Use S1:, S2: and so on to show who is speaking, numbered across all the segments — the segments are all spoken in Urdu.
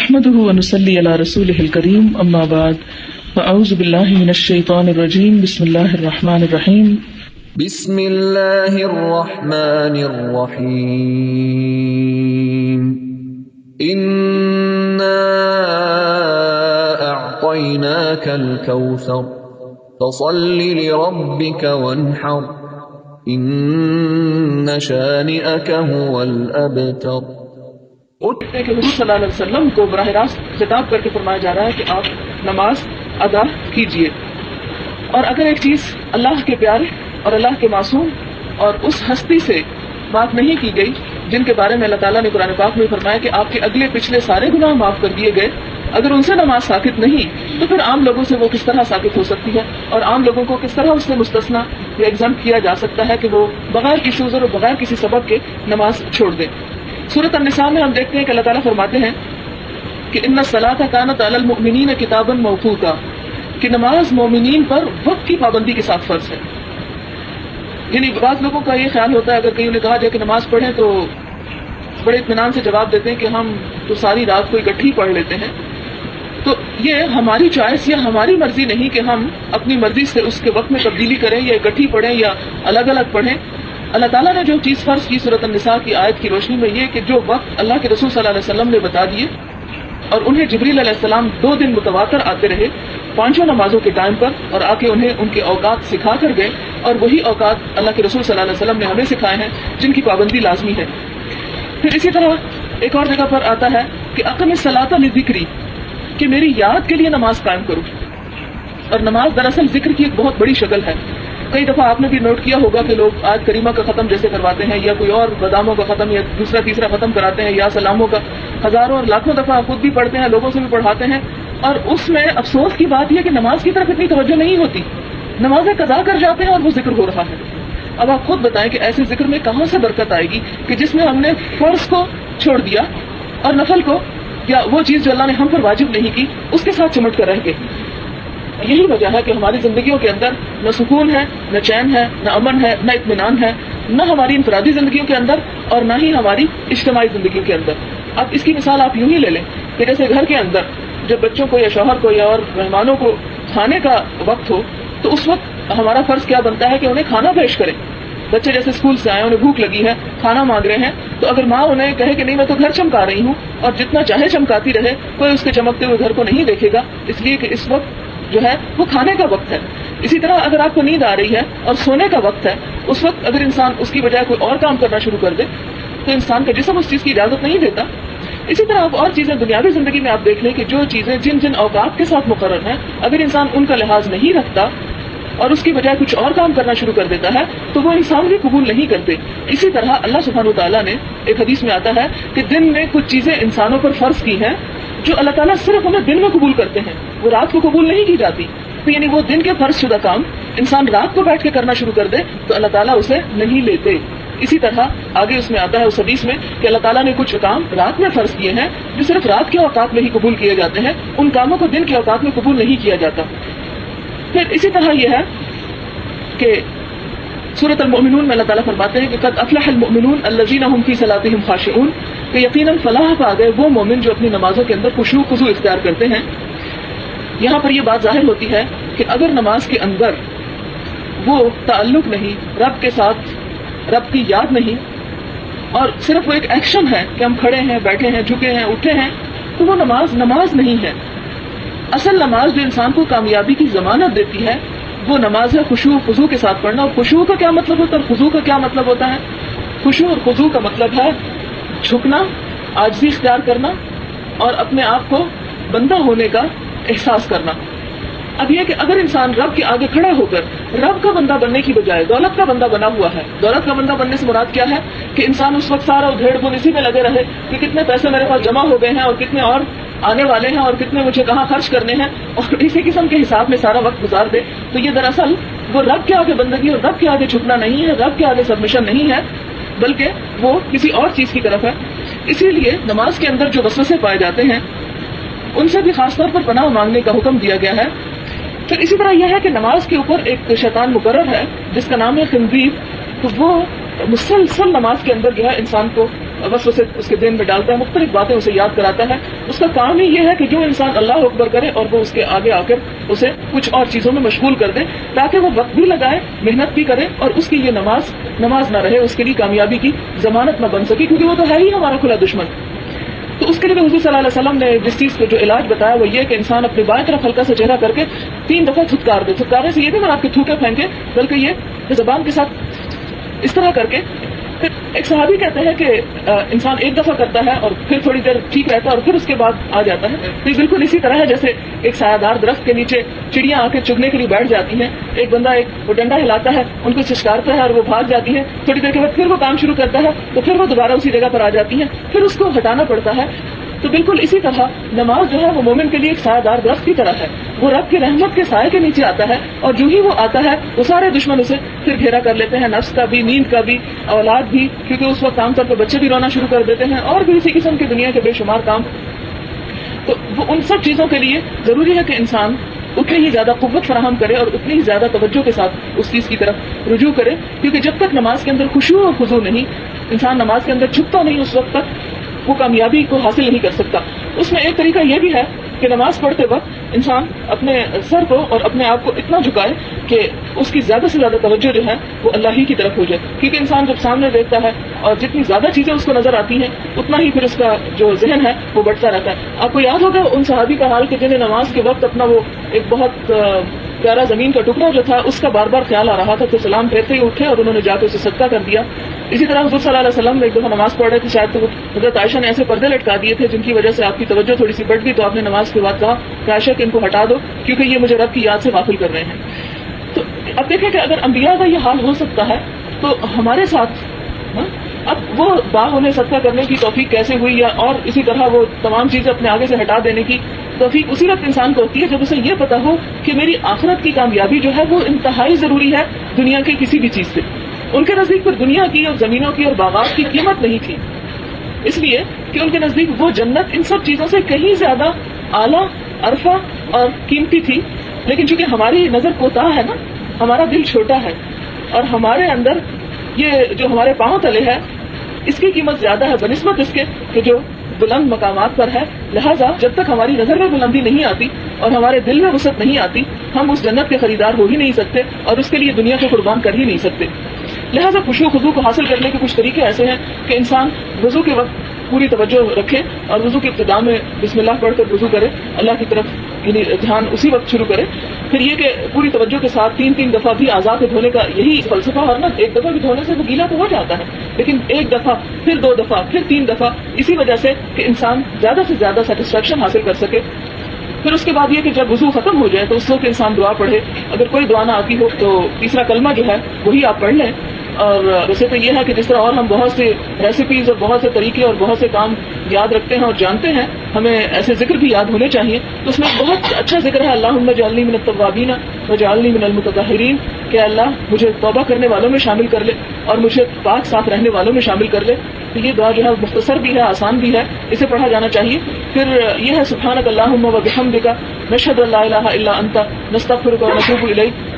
S1: نحمده ونصلي على رسوله الكريم اما بعد فاعوذ بالله من الشيطان الرجيم بسم الله الرحمن الرحيم
S2: بسم اللہ الرحمن الرحیم انا اعطیناک الکوثر فصل لربک وانحر ان شانئک هو الابتر۔
S1: کہ حضور صلی اللہ علیہ وسلم کو براہ راست خطاب کر کے فرمایا جا رہا ہے کہ آپ نماز ادا کیجئے، اور اگر ایک چیز اللہ کے پیارے اور اللہ کے معصوم اور اس ہستی سے بات نہیں کی گئی جن کے بارے میں اللہ تعالیٰ نے قرآن پاک میں فرمایا کہ آپ کے اگلے پچھلے سارے گناہ معاف کر دیے گئے، اگر ان سے نماز ساکت نہیں تو پھر عام لوگوں سے وہ کس طرح ساکت ہو سکتی ہے، اور عام لوگوں کو کس طرح اس سے مستثنا یا ایگزمپٹ کیا جا سکتا ہے کہ وہ بغیر کسی عذر اور بغیر کسی سبب کے نماز چھوڑ دیں۔ سورۃ النساء میں ہم دیکھتے ہیں کہ اللہ تعالیٰ فرماتے ہیں کہ ان الصلاۃ کانت علی المؤمنین کتابا موقوتا، کہ نماز مومنین پر وقت کی پابندی کے ساتھ فرض ہے۔ یعنی بعض لوگوں کا یہ خیال ہوتا ہے اگر کہیں انہیں کہا جائے کہ نماز پڑھیں تو بڑے اطمینان سے جواب دیتے ہیں کہ ہم تو ساری رات کو اکٹھی پڑھ لیتے ہیں۔ تو یہ ہماری چوائس یا ہماری مرضی نہیں کہ ہم اپنی مرضی سے اس کے وقت میں تبدیلی کریں یا اکٹھی پڑھیں یا الگ الگ پڑھیں۔ اللہ تعالیٰ نے جو چیز فرض کی سورۃ النساء کی آیت کی روشنی میں یہ کہ جو وقت اللہ کے رسول صلی اللہ علیہ وسلم نے بتا دیے اور انہیں جبریل علیہ السلام 2 دن متواتر آتے رہے 5 نمازوں کے ٹائم پر اور آ کے انہیں ان کے اوقات سکھا کر گئے، اور وہی اوقات اللہ کے رسول صلی اللہ علیہ وسلم نے ہمیں سکھائے ہیں جن کی پابندی لازمی ہے۔ پھر اسی طرح ایک اور جگہ پر آتا ہے کہ اقم الصلاۃ لذکری، کہ میری یاد کے لیے نماز قائم کرو، اور نماز دراصل ذکر کی ایک بہت بڑی شکل ہے۔ کئی دفعہ آپ نے بھی نوٹ کیا ہوگا کہ لوگ آیت کریمہ کا ختم جیسے کرواتے ہیں یا کوئی اور باداموں کا ختم یا دوسرا تیسرا ختم کراتے ہیں یا سلاموں کا ہزاروں اور لاکھوں دفعہ خود بھی پڑھتے ہیں، لوگوں سے بھی پڑھاتے ہیں، اور اس میں افسوس کی بات یہ کہ نماز کی طرف اتنی توجہ نہیں ہوتی، نمازیں قضا کر جاتے ہیں اور وہ ذکر ہو رہا ہے۔ اب آپ خود بتائیں کہ ایسے ذکر میں کہاں سے برکت آئے گی کہ جس میں ہم نے فرض کو چھوڑ دیا اور نفل کو یا وہ چیز جو اللہ نے ہم پر واجب نہیں کی اس کے ساتھ چمٹ کر رہ گئے۔ یہی وجہ ہے کہ ہماری زندگیوں کے اندر نہ سکون ہے، نہ چین ہے، نہ امن ہے، نہ اطمینان ہے، نہ ہماری انفرادی زندگیوں کے اندر اور نہ ہی ہماری اجتماعی زندگیوں کے اندر۔ اب اس کی مثال آپ یوں ہی لے لیں کہ جیسے گھر کے اندر جب بچوں کو یا شوہر کو یا اور مہمانوں کو کھانے کا وقت ہو تو اس وقت ہمارا فرض کیا بنتا ہے کہ انہیں کھانا پیش کریں۔ بچے جیسے اسکول سے آئے، انہیں بھوک لگی ہے، کھانا مانگ رہے ہیں، تو اگر ماں انہیں کہے کہ نہیں میں تو گھر چمکا رہی ہوں، اور جتنا چاہے چمکاتی رہے، کوئی اس کے چمکتے ہوئے گھر کو نہیں دیکھے گا، اس لیے کہ اس وقت جو ہے وہ کھانے کا وقت ہے۔ اسی طرح اگر آپ کو نیند آ رہی ہے اور سونے کا وقت ہے، اس وقت اگر انسان اس کی بجائے کوئی اور کام کرنا شروع کر دے تو انسان کا جسم اس چیز کی اجازت نہیں دیتا۔ اسی طرح آپ اور چیزیں دنیاوی زندگی میں آپ دیکھ لیں کہ جو چیزیں جن جن اوقات کے ساتھ مقرر ہیں، اگر انسان ان کا لحاظ نہیں رکھتا اور اس کی بجائے کچھ اور کام کرنا شروع کر دیتا ہے تو وہ انسان بھی قبول نہیں کرتے۔ اسی طرح اللہ سبحانہ وتعالیٰ نے ایک حدیث میں آتا ہے کہ دن میں کچھ چیزیں انسانوں پر فرض کی ہیں جو اللہ تعالیٰ صرف انہیں دن میں قبول کرتے ہیں، وہ رات کو قبول نہیں کی جاتی۔ تو یعنی وہ دن کے فرض شدہ کام انسان رات کو بیٹھ کے کرنا شروع کر دے تو اللہ تعالیٰ اسے نہیں لیتے۔ اسی طرح آگے اس میں آتا ہے اس حدیث میں کہ اللہ تعالیٰ نے کچھ کام رات میں فرض کیے ہیں جو صرف رات کے اوقات میں ہی قبول کیے جاتے ہیں، ان کاموں کو دن کے اوقات میں قبول نہیں کیا جاتا۔ پھر اسی طرح یہ ہے کہ سورۃ المؤمنون میں اللہ تعالیٰ فرماتے ہیں کہ قد افلح المؤمنون الذین هم فی صلاتهم خاشعون، کہ یقیناً فلاح پا گئے وہ مومن جو اپنی نمازوں کے اندر خشوع خضوع اختیار کرتے ہیں۔ یہاں پر یہ بات ظاہر ہوتی ہے کہ اگر نماز کے اندر وہ تعلق نہیں، رب کے ساتھ رب کی یاد نہیں، اور صرف وہ ایک ایکشن ہے کہ ہم کھڑے ہیں، بیٹھے ہیں، جھکے ہیں، اٹھے ہیں، تو وہ نماز نہیں ہے۔ اصل نماز جو انسان کو کامیابی کی ضمانت دیتی ہے وہ نماز ہے خشوع خضوع کے ساتھ پڑھنا۔ اور خشوع کا کیا مطلب ہوتا ہے اور خضوع کا کیا مطلب ہوتا ہے؟ خشوع اور خضوع کا مطلب ہے جھکنا، عاجزی اختیار کرنا اور اپنے آپ کو بندہ ہونے کا احساس کرنا۔ اب یہ کہ اگر انسان رب کے آگے کھڑا ہو کر رب کا بندہ بننے کی بجائے دولت کا بندہ بنا ہوا ہے، دولت کا بندہ بننے سے مراد کیا ہے کہ انسان اس وقت سارا ادھیڑ بن اسی میں لگے رہے کہ کتنے پیسے میرے پاس جمع ہو گئے ہیں اور کتنے اور آنے والے ہیں اور کتنے مجھے کہاں خرچ کرنے ہیں، اور اسی قسم کے حساب میں سارا وقت گزار دے، تو یہ دراصل وہ رب کے آگے بندگی اور رب کے آگے جھکنا نہیں ہے، رب کے آگے سبمیشن نہیں ہے، بلکہ وہ کسی اور چیز کی طرف ہے۔ اسی لیے نماز کے اندر جو وسوسے پائے جاتے ہیں ان سے بھی خاص طور پر پناہ مانگنے کا حکم دیا گیا ہے۔ پھر اسی طرح یہ ہے کہ نماز کے اوپر ایک شیطان مقرر ہے جس کا نام ہے خنزیر، تو وہ مسلسل نماز کے اندر جو ہے انسان کو وسوسے اس کے ذہن میں ڈالتا ہے، مختلف باتیں اسے یاد کراتا ہے. اس کا کام ہی یہ ہے کہ جو انسان اللہ اکبر کرے اور وہ اس کے آگے آ کر اسے کچھ اور چیزوں میں مشغول کر دے، تاکہ وہ وقت بھی لگائے، محنت بھی کرے، اور اس کی یہ نماز نہ رہے، اس کے لیے کامیابی کی ضمانت نہ بن سکے، کیونکہ وہ تو ہے ہی ہمارا کھلا دشمن. تو اس کے لیے حضور صلی اللہ علیہ وسلم نے جس چیز کو جو علاج بتایا وہ یہ کہ انسان اپنی بائیں طرف ہلکا سا چہرہ کر کے 3 دفعہ تھتکار دے. تھتکارنے سے یہ نہیں مراد کہ تھوکے پھینکے، بلکہ یہ کہ زبان کے ساتھ اس طرح کر کے. پھر ایک صحابی کہتے ہیں کہ انسان ایک دفعہ کرتا ہے اور پھر تھوڑی دیر ٹھیک رہتا ہے اور پھر اس کے بعد آ جاتا ہے. یہ بالکل اسی طرح ہے جیسے ایک سایہ دار درخت کے نیچے چڑیاں آ کے چگنے کے لیے بیٹھ جاتی ہیں. ایک بندہ وہ ڈنڈا ہلاتا ہے، ان کو چھچکارتا ہے اور وہ بھاگ جاتی ہے. تھوڑی دیر کے بعد پھر وہ کام شروع کرتا ہے تو پھر وہ دوبارہ اسی جگہ پر آ جاتی ہیں، پھر اس کو ہٹانا پڑتا ہے. تو بالکل اسی طرح نماز جو ہے وہ مومن کے لیے ایک سایہ دار درخت کی طرح ہے. وہ رب کی رحمت کے سائے کے نیچے آتا ہے، اور جو ہی وہ آتا ہے وہ سارے دشمن اسے پھر گھیرا کر لیتے ہیں، نفس کا بھی، نیند کا بھی، اولاد بھی، کیونکہ اس وقت عام طور پر بچے بھی رونا شروع کر دیتے ہیں، اور بھی اسی قسم کی دنیا کے بے شمار کام. تو وہ ان سب چیزوں کے لیے ضروری ہے کہ انسان اتنی ہی زیادہ قوت فراہم کرے اور اتنی ہی زیادہ توجہ کے ساتھ اس چیز کی طرف رجوع کرے، کیونکہ جب تک نماز کے اندر خشوع اور خضوع نہیں، انسان نماز کے اندر جھکتا نہیں، اس وقت تک وہ کامیابی کو حاصل نہیں کر سکتا. اس میں ایک طریقہ یہ بھی ہے کہ نماز پڑھتے وقت انسان اپنے سر کو اور اپنے آپ کو اتنا جھکائے کہ اس کی زیادہ سے زیادہ توجہ جو ہے وہ اللہ ہی کی طرف ہو جائے، کیونکہ انسان جب سامنے دیکھتا ہے اور جتنی زیادہ چیزیں اس کو نظر آتی ہیں اتنا ہی پھر اس کا جو ذہن ہے وہ بڑھتا رہتا ہے. آپ کو یاد ہوگا ان صحابی کا حال کہ جنہیں نماز کے وقت اپنا وہ ایک بہت پیارا زمین کا ٹکڑا جو تھا اس کا بار بار خیال آ رہا تھا، تو سلام پھیرتے ہی اٹھے اور انہوں نے جا کے اسے صدقہ کر دیا. اسی طرح حضور صلی اللہ علیہ وسلم نے ایک دفعہ نماز پڑھ رہے تھے، شاید تو حضرت عائشہ نے ایسے پردے لٹکا دیے تھے جن کی وجہ سے آپ کی توجہ تھوڑی سی بڑھ گئی، تو آپ نے نماز کے بعد کہا کہ عائشہ کہ ان کو ہٹا دو کیونکہ یہ مجھے رب کی یاد سے غافل کر رہے ہیں. تو اب دیکھیں کہ اگر انبیاء کا یہ حال ہو سکتا ہے تو ہمارے ساتھ اب وہ باغ انہیں صدقہ کرنے کی توفیق کیسے ہوئی، یا اور اسی طرح وہ تمام چیزیں اپنے آگے سے ہٹا دینے کی توفیق اسی وقت انسان کو ہوتی ہے جب اسے یہ پتا ہو کہ میری آخرت کی کامیابی جو ہے وہ انتہائی ضروری ہے دنیا کی کسی بھی چیز سے. ان کے نزدیک پر دنیا کی اور زمینوں کی اور باغات کی قیمت نہیں تھی، اس لیے کہ ان کے نزدیک وہ جنت ان سب چیزوں سے کہیں زیادہ اعلیٰ، عرفہ اور قیمتی تھی. لیکن چونکہ ہماری نظر کوتاہ ہے نا، ہمارا دل چھوٹا ہے، اور ہمارے اندر یہ جو ہمارے پاؤں تلے ہے اس کی قیمت زیادہ ہے بنسبت اس کے کہ جو بلند مقامات پر ہے. لہٰذا جب تک ہماری نظر میں بلندی نہیں آتی اور ہمارے دل میں وسعت نہیں آتی، ہم اس جنت کے خریدار ہو ہی نہیں سکتے اور اس کے لیے دنیا کو قربان کر ہی نہیں سکتے. لہٰذا خشوع و خضوع کو حاصل کرنے کے کچھ طریقے ایسے ہیں کہ انسان وضو کے وقت پوری توجہ رکھے اور وضو کی ابتدا میں بسم اللہ پڑھ کر وضو کرے، اللہ کی طرف یعنی دھیان اسی وقت شروع کرے. پھر یہ کہ پوری توجہ کے ساتھ 3 دفعہ بھی اعضاء کو دھونے کا یہی فلسفہ، اور نہ ایک دفعہ بھی دھونے سے وہ گیلا تو ہو جاتا ہے، لیکن ایک دفعہ پھر 2 دفعہ پھر 3 دفعہ، اسی وجہ سے کہ انسان زیادہ سے زیادہ سیٹسفیکشن حاصل کر سکے. پھر اس کے بعد یہ کہ جب وضو ختم ہو جائے تو اس وقت انسان دعا پڑھے. اگر کوئی دعا نہ آتی ہو تو تیسرا کلمہ جو ہے وہی آپ پڑھ لیں. اور ویسے تو یہ ہے کہ جس طرح اور ہم بہت سی ریسیپیز اور بہت سے طریقے اور بہت سے کام یاد رکھتے ہیں اور جانتے ہیں، ہمیں ایسے ذکر بھی یاد ہونے چاہیے. تو اس میں بہت اچھا ذکر ہے اللہم اجعلنی من التوابین واجعلنی من المتطہرین، کہ اللہ مجھے توبہ کرنے والوں میں شامل کر لے اور مجھے پاک صاف رہنے والوں میں شامل کر لے. تو یہ دعا جو ہے مختصر بھی ہے، آسان بھی ہے، اسے پڑھا جانا چاہیے. پھر یہ ہے سبحانک اللہم وبحمدک نشہد ان لا الہ الا انت نستغفرک ونتوب الیک.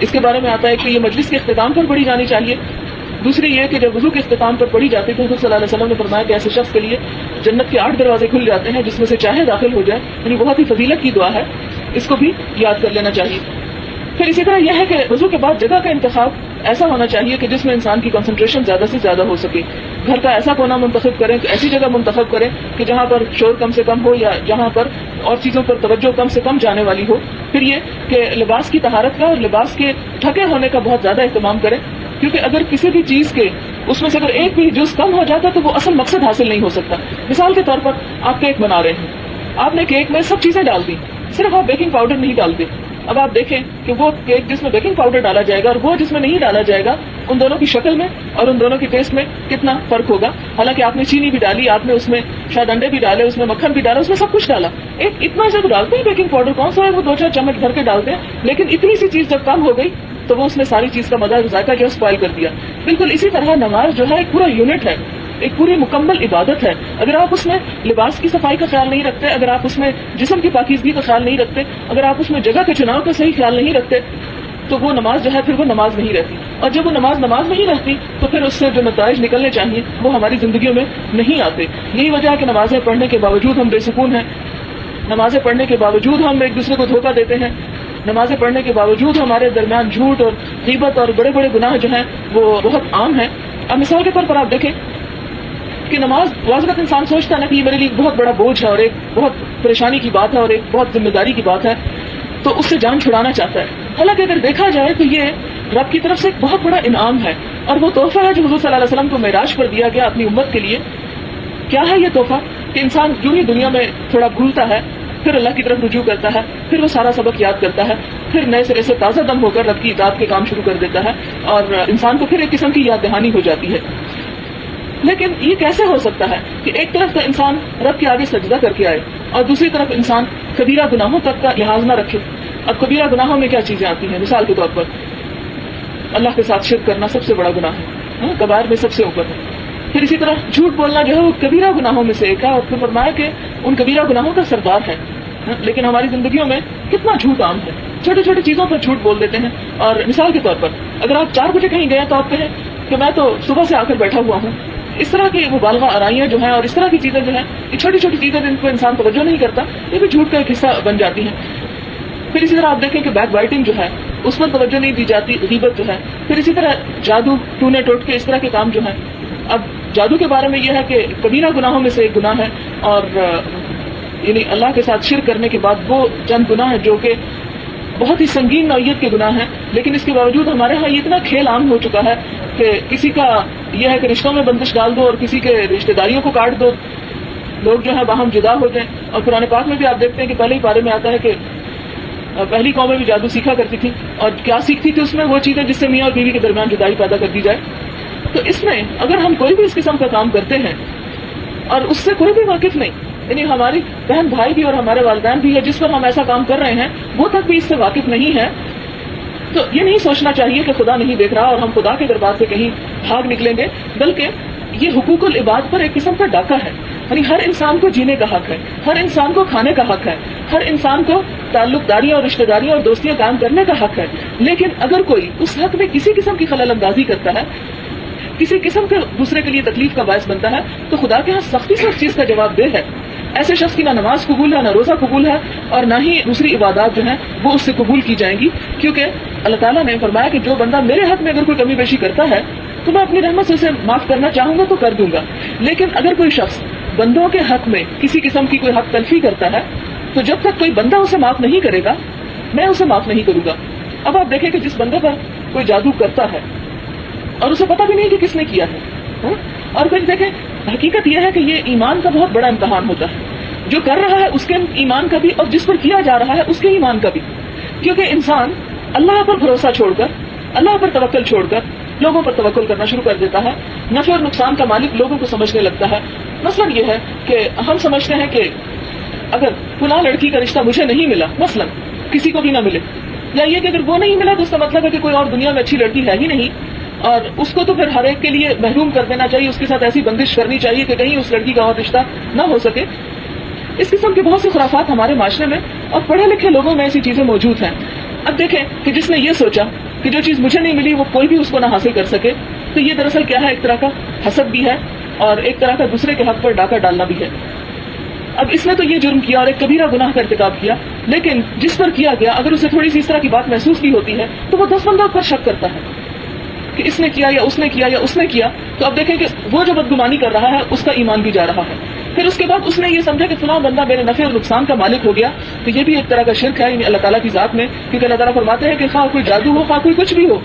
S1: اس کے بارے میں آتا ہے کہ یہ مجلس کے اختتام پر پڑھی جانی چاہیے. دوسری یہ کہ جب وضو کے اختتام پر پڑھی جاتی ہے تو حضور صلی اللہ علیہ وسلم نے فرمایا کہ ایسے شخص کے لیے جنت کے 8 دروازے کھل جاتے ہیں جس میں سے چاہے داخل ہو جائے. یعنی بہت ہی فضیلت کی دعا ہے، اس کو بھی یاد کر لینا چاہیے. پھر اسی طرح یہ ہے کہ وضو کے بعد جگہ کا انتخاب ایسا ہونا چاہیے کہ جس میں انسان کی کنسنٹریشن زیادہ سے زیادہ ہو سکے. گھر کا ایسا کونا منتخب کریں، ایسی جگہ منتخب کریں کہ جہاں پر شور کم سے کم ہو یا جہاں پر اور چیزوں پر توجہ کم سے کم جانے والی ہو. پھر یہ کہ لباس کی طہارت کا اور لباس کے ڈھکے ہونے کا بہت زیادہ اہتمام کریں، کیونکہ اگر کسی بھی چیز کے اس میں سے اگر ایک بھی جز کم ہو جاتا ہے تو وہ اصل مقصد حاصل نہیں ہو سکتا. مثال کے طور پر آپ کیک بنا رہے ہیں، آپ نے کیک میں سب چیزیں ڈال دی، صرف آپ بیکنگ پاؤڈر نہیں ڈالتے. اب آپ دیکھیں کہ وہ کیک جس میں بیکنگ پاؤڈر ڈالا جائے گا اور وہ جس میں نہیں ڈالا جائے گا، ان دونوں کی شکل میں اور ان دونوں کی ٹیسٹ میں کتنا فرق ہوگا. حالانکہ آپ نے چینی بھی ڈالی، آپ نے اس میں شاید انڈے بھی ڈالے، اس میں مکھن بھی ڈالا، اس میں سب کچھ ڈالا. ایک اتنا جب ڈالتے ہیں بیکنگ پاؤڈر، کون سا ہے وہ 2-4 چمچ بھر کے ڈالتے ہیں، لیکن اتنی سی چیز جب کم ہو گئی تو وہ اس نے ساری چیز کا مزہ ذائقہ جو اسپائل کر دیا. بالکل اسی طرح نماز جو ہے ایک پورا یونٹ ہے، ایک پوری مکمل عبادت ہے. اگر آپ اس میں لباس کی صفائی کا خیال نہیں رکھتے، اگر آپ اس میں جسم کی پاکیزگی کا خیال نہیں رکھتے، اگر آپ اس میں جگہ کے چناؤ کا صحیح خیال نہیں رکھتے، تو وہ نماز جو ہے پھر وہ نماز نہیں رہتی. اور جب وہ نماز نہیں رہتی تو پھر اس سے جو نتائج نکلنے چاہیے وہ ہماری زندگیوں میں نہیں آتے. یہی وجہ ہے کہ نمازیں پڑھنے کے باوجود ہم بے سکون ہیں, نمازیں پڑھنے کے باوجود ہم ایک دوسرے کو دھوکہ دیتے ہیں, نمازیں پڑھنے کے باوجود ہمارے درمیان جھوٹ اور غیبت اور بڑے بڑے گناہ جو ہیں وہ بہت عام ہیں. اب مثال کے طور پر آپ دیکھیں کہ نماز بعض وقت انسان سوچتا ہے نا کہ یہ میرے لیے بہت بڑا بوجھ ہے اور ایک بہت پریشانی کی بات ہے اور ایک بہت ذمہ داری کی بات ہے, تو اس سے جان چھڑانا چاہتا ہے. حالانکہ اگر دیکھا جائے تو یہ رب کی طرف سے ایک بہت بڑا انعام ہے اور وہ تحفہ ہے جو حضور صلی اللہ علیہ وسلم کو معراج پر دیا گیا اپنی امت کے لیے. کیا ہے یہ تحفہ کہ انسان یوں ہی دنیا میں تھوڑا بھولتا ہے, پھر اللہ کی طرف رجوع کرتا ہے, پھر وہ سارا سبق یاد کرتا ہے, پھر نئے سرے سے تازہ دم ہو کر رب کی اطاعت کے کام شروع کر دیتا ہے اور انسان کو پھر ایک قسم کی یاد دہانی ہو جاتی ہے. لیکن یہ کیسے ہو سکتا ہے کہ ایک طرف تو انسان رب کے آگے سجدہ کر کے آئے اور دوسری طرف انسان کبیرہ گناہوں تک کا لحاظ نہ رکھے؟ اب کبیرہ گناہوں میں کیا چیزیں آتی ہیں؟ مثال کے طور پر اللہ کے ساتھ شرک کرنا سب سے بڑا گناہ ہے, کبائر میں سب سے اوپر ہے. پھر اسی طرح جھوٹ بولنا جو ہے وہ کبیرہ گناہوں میں سے ایک ہے اور پھر فرمایا کہ ان کبیرہ گناہوں کا سردار ہے. لیکن ہماری زندگیوں میں کتنا جھوٹ عام ہے, چھوٹی چھوٹی چیزوں پر جھوٹ بول دیتے ہیں. اور مثال کے طور پر اگر آپ 4 بجے کہیں گئے تو آپ کہیں کہ میں تو صبح سے آ کر بیٹھا ہوا ہوں. اس طرح کی مبالغہ آرائیاں جو ہیں اور اس طرح کی چیزیں جو ہیں, یہ چھوٹی چھوٹی چیزیں جن کو انسان توجہ نہیں کرتا, یہ بھی جھوٹ کا ایک حصہ بن جاتی ہیں. پھر اسی طرح آپ دیکھیں کہ بیک بائٹنگ جو ہے اس پر توجہ نہیں دی جاتی, غیبت جو ہے. پھر اسی طرح جادو, ٹونے ٹوٹ کے اس طرح کے کام جو ہیں. اب جادو کے بارے میں یہ ہے کہ کبیرہ گناہوں میں سے ایک گناہ ہے اور یعنی اللہ کے ساتھ شرک کرنے کے بعد وہ چند گناہ ہیں جو کہ بہت ہی سنگین نوعیت کے گناہ ہیں. لیکن اس کے باوجود ہمارے ہاں یہ اتنا کھیل عام ہو چکا ہے کہ کسی کا یہ ہے کہ رشتوں میں بندش ڈال دو اور کسی کے رشتہ داریوں کو کاٹ دو, لوگ جو ہے باہم جدا ہو جائیں. اور قرآن پاک میں بھی آپ دیکھتے ہیں کہ پہلے ہی پارے میں آتا ہے کہ پہلی قومیں بھی جادو سیکھا کرتی تھی اور کیا سیکھتی تھی اس میں وہ چیزیں جس سے میاں اور بیوی کے درمیان جدائی پیدا کر دی جائے. تو اس میں اگر ہم کوئی بھی اس قسم کا کام کرتے ہیں اور اس سے کوئی بھی واقف نہیں, یعنی ہماری بہن بھائی بھی اور ہمارے والدین بھی ہے جس پر ہم ایسا کام کر رہے ہیں وہ تک بھی اس سے واقف نہیں ہے, تو یہ نہیں سوچنا چاہیے کہ خدا نہیں دیکھ رہا اور ہم خدا کے دربار سے کہیں بھاگ نکلیں گے, بلکہ یہ حقوق العباد پر ایک قسم کا ڈاکہ ہے. یعنی ہر انسان کو جینے کا حق ہے, ہر انسان کو کھانے کا حق ہے, ہر انسان کو تعلق داریاں اور رشتہ داریاں اور دوستیاں قائم کرنے کا حق ہے. لیکن اگر کوئی اس حق میں کسی قسم کی خلل اندازی کرتا ہے, کسی قسم کے دوسرے کے لیے تکلیف کا باعث بنتا ہے, تو خدا کے ہاں سختی سے اس چیز کا جواب دہ ہے. ایسے شخص کی نہ نماز قبول ہے, نہ روزہ قبول ہے, اور نہ ہی دوسری عبادات جو ہیں وہ اس سے قبول کی جائیں گی. کیونکہ اللہ تعالیٰ نے فرمایا کہ جو بندہ میرے حق میں اگر کوئی کمی بیشی کرتا ہے تو میں اپنی رحمت سے اسے معاف کرنا چاہوں گا تو کر دوں گا. لیکن اگر کوئی شخص بندوں کے حق میں کسی قسم کی کوئی حق تلفی کرتا ہے تو جب تک کوئی بندہ اسے معاف نہیں کرے گا میں اسے معاف نہیں کروں گا. اب آپ دیکھیں کہ جس بندے پر کوئی جادو کرتا ہے اور اسے پتہ بھی نہیں کہ کس نے کیا ہے, اور پھر دیکھیں حقیقت یہ ہے کہ یہ ایمان کا بہت بڑا امتحان ہوتا ہے, جو کر رہا ہے اس کے ایمان کا بھی اور جس پر کیا جا رہا ہے اس کے ایمان کا بھی. کیونکہ انسان اللہ پر بھروسہ چھوڑ کر, اللہ پر توکل چھوڑ کر لوگوں پر توکل کرنا شروع کر دیتا ہے, نفع اور نقصان کا مالک لوگوں کو سمجھنے لگتا ہے. مثلا یہ ہے کہ ہم سمجھتے ہیں کہ اگر فلاں لڑکی کا رشتہ مجھے نہیں ملا, مثلا کسی کو بھی نہ ملے, یا یہ کہ اگر وہ نہیں ملا تو اس کا مطلب ہے کہ کوئی اور دنیا میں اچھی لڑکی ہے ہی نہیں, اور اس کو تو پھر ہر ایک کے لیے محروم کر دینا چاہیے, اس کے ساتھ ایسی بندش کرنی چاہیے کہ کہیں اس لڑکی کا اور رشتہ نہ ہو سکے. اس قسم کے بہت سے خرافات ہمارے معاشرے میں اور پڑھے لکھے لوگوں میں ایسی چیزیں موجود ہیں. اب دیکھیں کہ جس نے یہ سوچا کہ جو چیز مجھے نہیں ملی وہ کوئی بھی اس کو نہ حاصل کر سکے, تو یہ دراصل کیا ہے, ایک طرح کا حسد بھی ہے اور ایک طرح کا دوسرے کے حق پر ڈاکہ ڈالنا بھی ہے. اب اس نے تو یہ جرم کیا اور ایک کبیرہ گناہ کا ارتکاب کیا, لیکن جس پر کیا گیا اگر اسے تھوڑی سی اس طرح کی بات محسوس بھی ہوتی ہے تو وہ 10 بندوں پر شک کرتا ہے کہ اس نے کیا یا اس نے کیا یا اس نے کیا. تو اب دیکھیں کہ وہ جو بدگمانی کر رہا ہے اس کا ایمان بھی جا رہا ہے. پھر اس کے بعد اس نے یہ سمجھا کہ فلاں بندہ میرے نفع اور نقصان کا مالک ہو گیا, تو یہ بھی ایک طرح کا شرک ہے اللہ تعالیٰ کی ذات میں. کیونکہ اللہ تعالیٰ فرماتے ہیں کہ خواہ کوئی جادو ہو خواہ کوئی کچھ بھی ہو,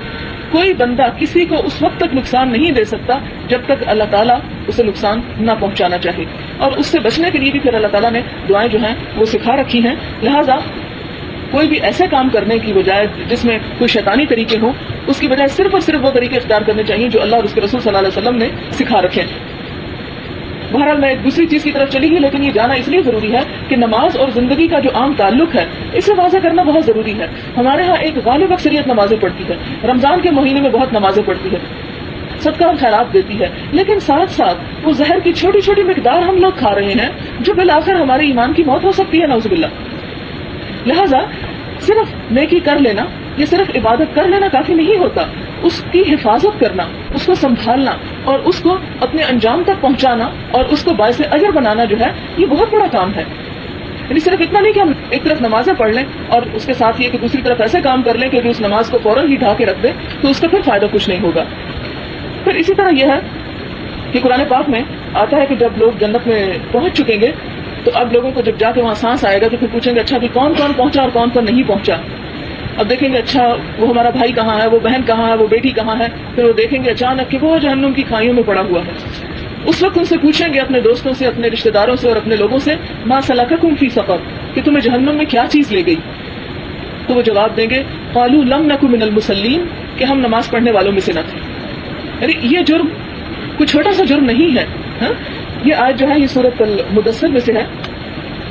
S1: کوئی بندہ کسی کو اس وقت تک نقصان نہیں دے سکتا جب تک اللہ تعالیٰ اسے نقصان نہ پہنچانا چاہے. اور اس سے بچنے کے لیے بھی پھر اللہ تعالیٰ نے دعائیں جو ہیں وہ سکھا رکھی ہیں. لہٰذا کوئی بھی ایسے کام کرنے کی بجائے جس میں کوئی شیطانی طریقے ہوں, اس کی بجائے صرف اور صرف وہ طریقے اختیار کرنے چاہیے جو اللہ اور اس کے رسول صلی اللہ علیہ وسلم نے سکھا رکھے ہیں. بہرحال میں ایک دوسری چیز کی طرف چلی گئی, لیکن یہ جانا اس لیے ضروری ہے کہ نماز اور زندگی کا جو عام تعلق ہے اسے واضح کرنا بہت ضروری ہے. ہمارے ہاں ایک غالب اکثریت نمازیں پڑھتی ہے, رمضان کے مہینے میں بہت نمازیں پڑھتی ہے, صدقہ اور خیرات دیتی ہے, لیکن ساتھ ساتھ وہ زہر کی چھوٹی چھوٹی مقدار ہم لوگ کھا رہے ہیں جو بالآخر ہمارے ایمان کی موت ہو سکتی ہے, نعوذ باللہ. لہٰذا صرف نیکی کر لینا یا صرف عبادت کر لینا کافی نہیں ہوتا, اس کی حفاظت کرنا، اس کو سنبھالنا اور اس کو اپنے انجام تک پہنچانا اور اس کو باعث اجر بنانا جو ہے یہ بہت بڑا کام ہے. یعنی صرف اتنا نہیں کہ ہم ایک طرف نمازیں پڑھ لیں اور اس کے ساتھ یہ کہ دوسری طرف ایسے کام کر لیں کہ اس نماز کو فوراً ہی ڈھا کے رکھ دیں تو اس کا پھر فائدہ کچھ نہیں ہوگا. پھر اسی طرح یہ ہے کہ قرآن پاک میں آتا ہے کہ جب لوگ جنت میں پہنچ چکیں گے تو اب لوگوں کو جب جا کے وہاں سانس آئے گا تو پھر پوچھیں گے اچھا کہ کون کون پہنچا اور کون کون نہیں پہنچا. اب دیکھیں گے اچھا وہ ہمارا بھائی کہاں ہے، وہ بہن کہاں ہے، وہ بیٹی کہاں ہے. پھر وہ دیکھیں گے اچانک کہ وہ جہنم کی کھائیوں میں پڑا ہوا ہے. اس وقت ان سے پوچھیں گے اپنے دوستوں سے، اپنے رشتہ داروں سے اور اپنے لوگوں سے ما سلککم فی سقر، کہ تمہیں جہنم میں کیا چیز لے گئی. تو وہ جواب دیں گے قالوا لم نک من المصلین، کہ ہم نماز پڑھنے والوں میں سے نہ تھے. یعنی یہ جرم کوئی چھوٹا سا جرم نہیں ہے. یہ آج جو ہے یہ سورۃ المدثر میں سے ہے.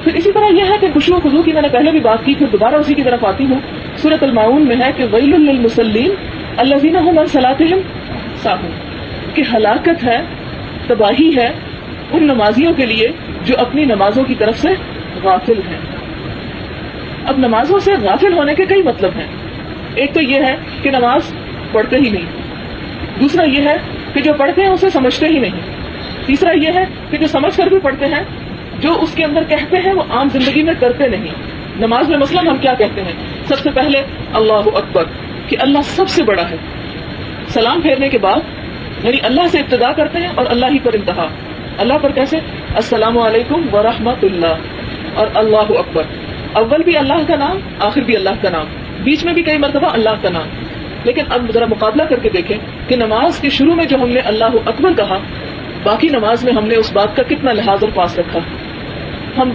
S1: پھر اسی طرح یہ ہے کہ خشوع و خضوع کی میں نے پہلے بھی بات کی، پھر دوبارہ اسی کی طرف آتی ہوں. سورۃ الماعون میں ہے کہ ویل للمصلین الذین هم عن صلاتهم ساہون، کہ ہلاکت ہے، تباہی ہے ان نمازیوں کے لیے جو اپنی نمازوں کی طرف سے غافل ہیں. اب نمازوں سے غافل ہونے کے کئی مطلب ہیں. ایک تو یہ ہے کہ نماز پڑھتے ہی نہیں، دوسرا یہ ہے کہ جو پڑھتے ہیں اسے سمجھتے ہی نہیں، تیسرا یہ ہے کہ جو سمجھ کر بھی پڑھتے ہیں جو اس کے اندر کہتے ہیں وہ عام زندگی میں کرتے نہیں. نماز میں مثلا ہم کیا کہتے ہیں؟ سب سے پہلے اللہ اکبر، کہ اللہ سب سے بڑا ہے. سلام پھیرنے کے بعد یعنی اللہ سے ابتدا کرتے ہیں اور اللہ ہی پر انتہا. اللہ پر کیسے؟ السلام علیکم ورحمۃ اللہ اور اللہ اکبر. اول بھی اللہ کا نام، آخر بھی اللہ کا نام، بیچ میں بھی کئی مرتبہ اللہ کا نام. لیکن اب ذرا مقابلہ کر کے دیکھیں کہ نماز کے شروع میں جو ہم نے اللہ اکبر کہا، باقی نماز میں ہم نے اس بات کا کتنا لحاظ اور پاس رکھا. ہم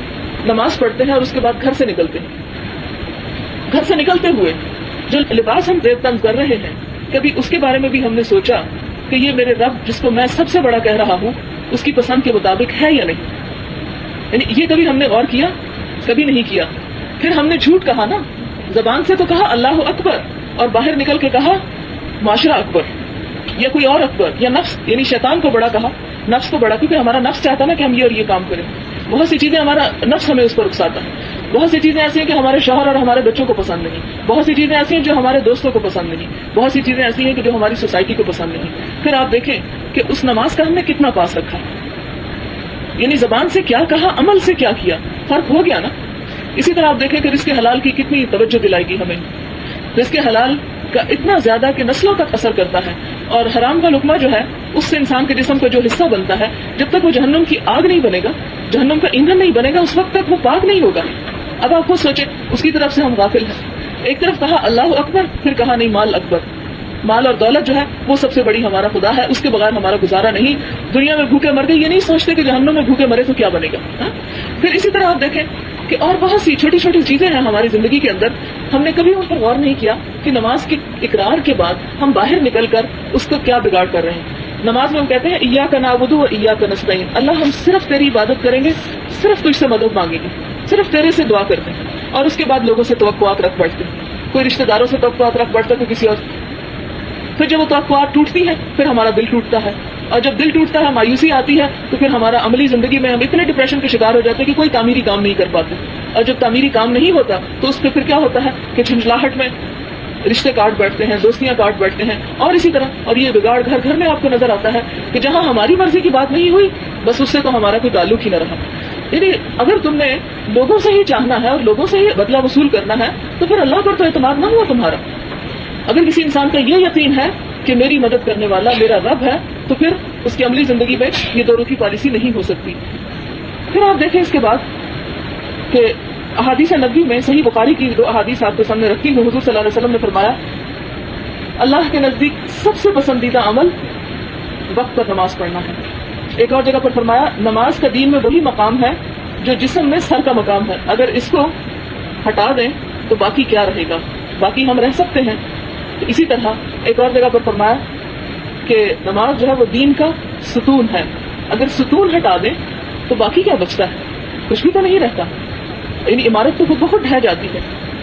S1: نماز پڑھتے ہیں اور اس کے بعد گھر سے نکلتے ہیں. گھر سے نکلتے ہوئے جو لباس ہم زیب تن کر رہے ہیں، کبھی اس کے بارے میں بھی ہم نے سوچا کہ یہ میرے رب جس کو میں سب سے بڑا کہہ رہا ہوں اس کی پسند کے مطابق ہے یا نہیں؟ یعنی یہ کبھی ہم نے غور کیا؟ کبھی نہیں کیا. پھر ہم نے جھوٹ کہا نا، زبان سے تو کہا اللہ اکبر اور باہر نکل کے کہا معاشرہ اکبر یا کوئی اور اکبر، یا نفس یعنی شیطان کو بڑا کہا، نفس کو بڑا، کیونکہ ہمارا نفس چاہتا نا کہ ہم یہ اور یہ کام کریں. بہت سی چیزیں ہمارا نفس ہمیں اس پر اکساتا ہے. بہت سی چیزیں ایسی ہیں کہ ہمارے شوہر اور ہمارے بچوں کو پسند نہیں. بہت سی چیزیں ایسی ہیں جو ہمارے دوستوں کو پسند نہیں. بہت سی چیزیں ایسی ہیں کہ جو ہماری سوسائٹی کو پسند نہیں. پھر آپ دیکھیں کہ اس نماز کا ہم نے کتنا پاس رکھا، یعنی زبان سے کیا کہا، عمل سے کیا کیا، فرق ہو گیا نا. اسی طرح آپ دیکھیں کہ رزق حلال کی کتنی توجہ دلائے گی ہمیں. رزق حلال کا اتنا زیادہ کہ نسلوں تک اثر کرتا ہے. اور حرام کا لقمہ جو ہے اس سے انسان کے جسم کا جو حصہ بنتا ہے، جب تک وہ جہنم کی آگ نہیں بنے گا، جہنم کا ایندھن نہیں بنے گا، اس وقت تک وہ پاک نہیں ہوگا. اب آپ خود سوچیں، اس کی طرف سے ہم غافل ہیں. ایک طرف کہا اللہ اکبر، پھر کہا نہیں مال اکبر. مال اور دولت جو ہے وہ سب سے بڑی ہمارا خدا ہے، اس کے بغیر ہمارا گزارا نہیں. دنیا میں بھوکے مر گئے، یہ نہیں سوچتے کہ جہنم میں بھوکے مرے تو کیا بنے گا. پھر اسی طرح آپ دیکھیں کہ اور بہت سی چھوٹی چھوٹی چیزیں ہیں ہماری زندگی کے اندر، ہم نے کبھی ان پر غور نہیں کیا کہ نماز کے اقرار کے بعد ہم باہر نکل کر اس کو کیا بگاڑ کر رہے ہیں. نماز میں ہم کہتے ہیں ایاک نعبد و ایاک نستعین، اللہ ہم صرف تیری عبادت کریں گے، صرف تجھ سے مدد مانگیں گے، صرف تیرے سے دعا کرتے ہیں. اور اس کے بعد لوگوں سے توقعات رکھ بیٹھتے ہیں، کوئی رشتہ داروں سے توقعات رکھ بیٹھتا ہے، کوئی کسی اور. پھر جب وہ توقعات ٹوٹتی ہے پھر ہمارا دل ٹوٹتا ہے، اور جب دل ٹوٹتا ہے مایوسی آتی ہے تو پھر ہمارا عملی زندگی میں ہم اتنے ڈپریشن کے شکار ہو جاتے ہیں کہ کوئی تعمیری کام نہیں کر پاتے. اور جب تعمیری کام نہیں ہوتا تو اس پہ پھر کیا ہوتا ہے کہ جھنجھلاہٹ میں رشتے کاٹ بیٹھتے ہیں، دوستیاں کاٹ بیٹھتے ہیں، اور اسی طرح. اور یہ بگاڑ گھر گھر میں آپ کو نظر آتا ہے کہ جہاں ہماری مرضی کی بات نہیں ہوئی بس اس سے تو ہمارا کوئی تعلق ہی نہ رہا. یعنی اگر تم نے لوگوں سے ہی چاہنا ہے اور لوگوں سے ہی بدلہ وصول کرنا ہے تو پھر اللہ پر تو اعتماد نہ ہوا تمہارا. اگر کسی انسان کا یہ یقین ہے کہ میری مدد کرنے والا میرا رب ہے تو پھر اس کی عملی زندگی میں یہ دو رخی پالیسی نہیں ہو سکتی. پھر آپ دیکھیں اس کے بعد کہ احادیث نبوی میں صحیح بخاری کی دو احادیث آپ کے سامنے رکھی ہوں. حضور صلی اللہ علیہ وسلم نے فرمایا اللہ کے نزدیک سب سے پسندیدہ عمل وقت پر نماز پڑھنا ہے. ایک اور جگہ پر فرمایا نماز کا دین میں وہی مقام ہے جو جسم میں سر کا مقام ہے، اگر اس کو ہٹا دیں تو باقی کیا رہے گا، باقی ہم رہ سکتے ہیں. تو اسی طرح ایک اور جگہ پر فرمایا کہ نماز جو ہے وہ دین کا ستون ہے، اگر ستون ہٹا دیں تو باقی کیا بچتا ہے، کچھ بھی تو نہیں رہتا. یعنی عمارت تو بہت ڈھہ جاتی ہے.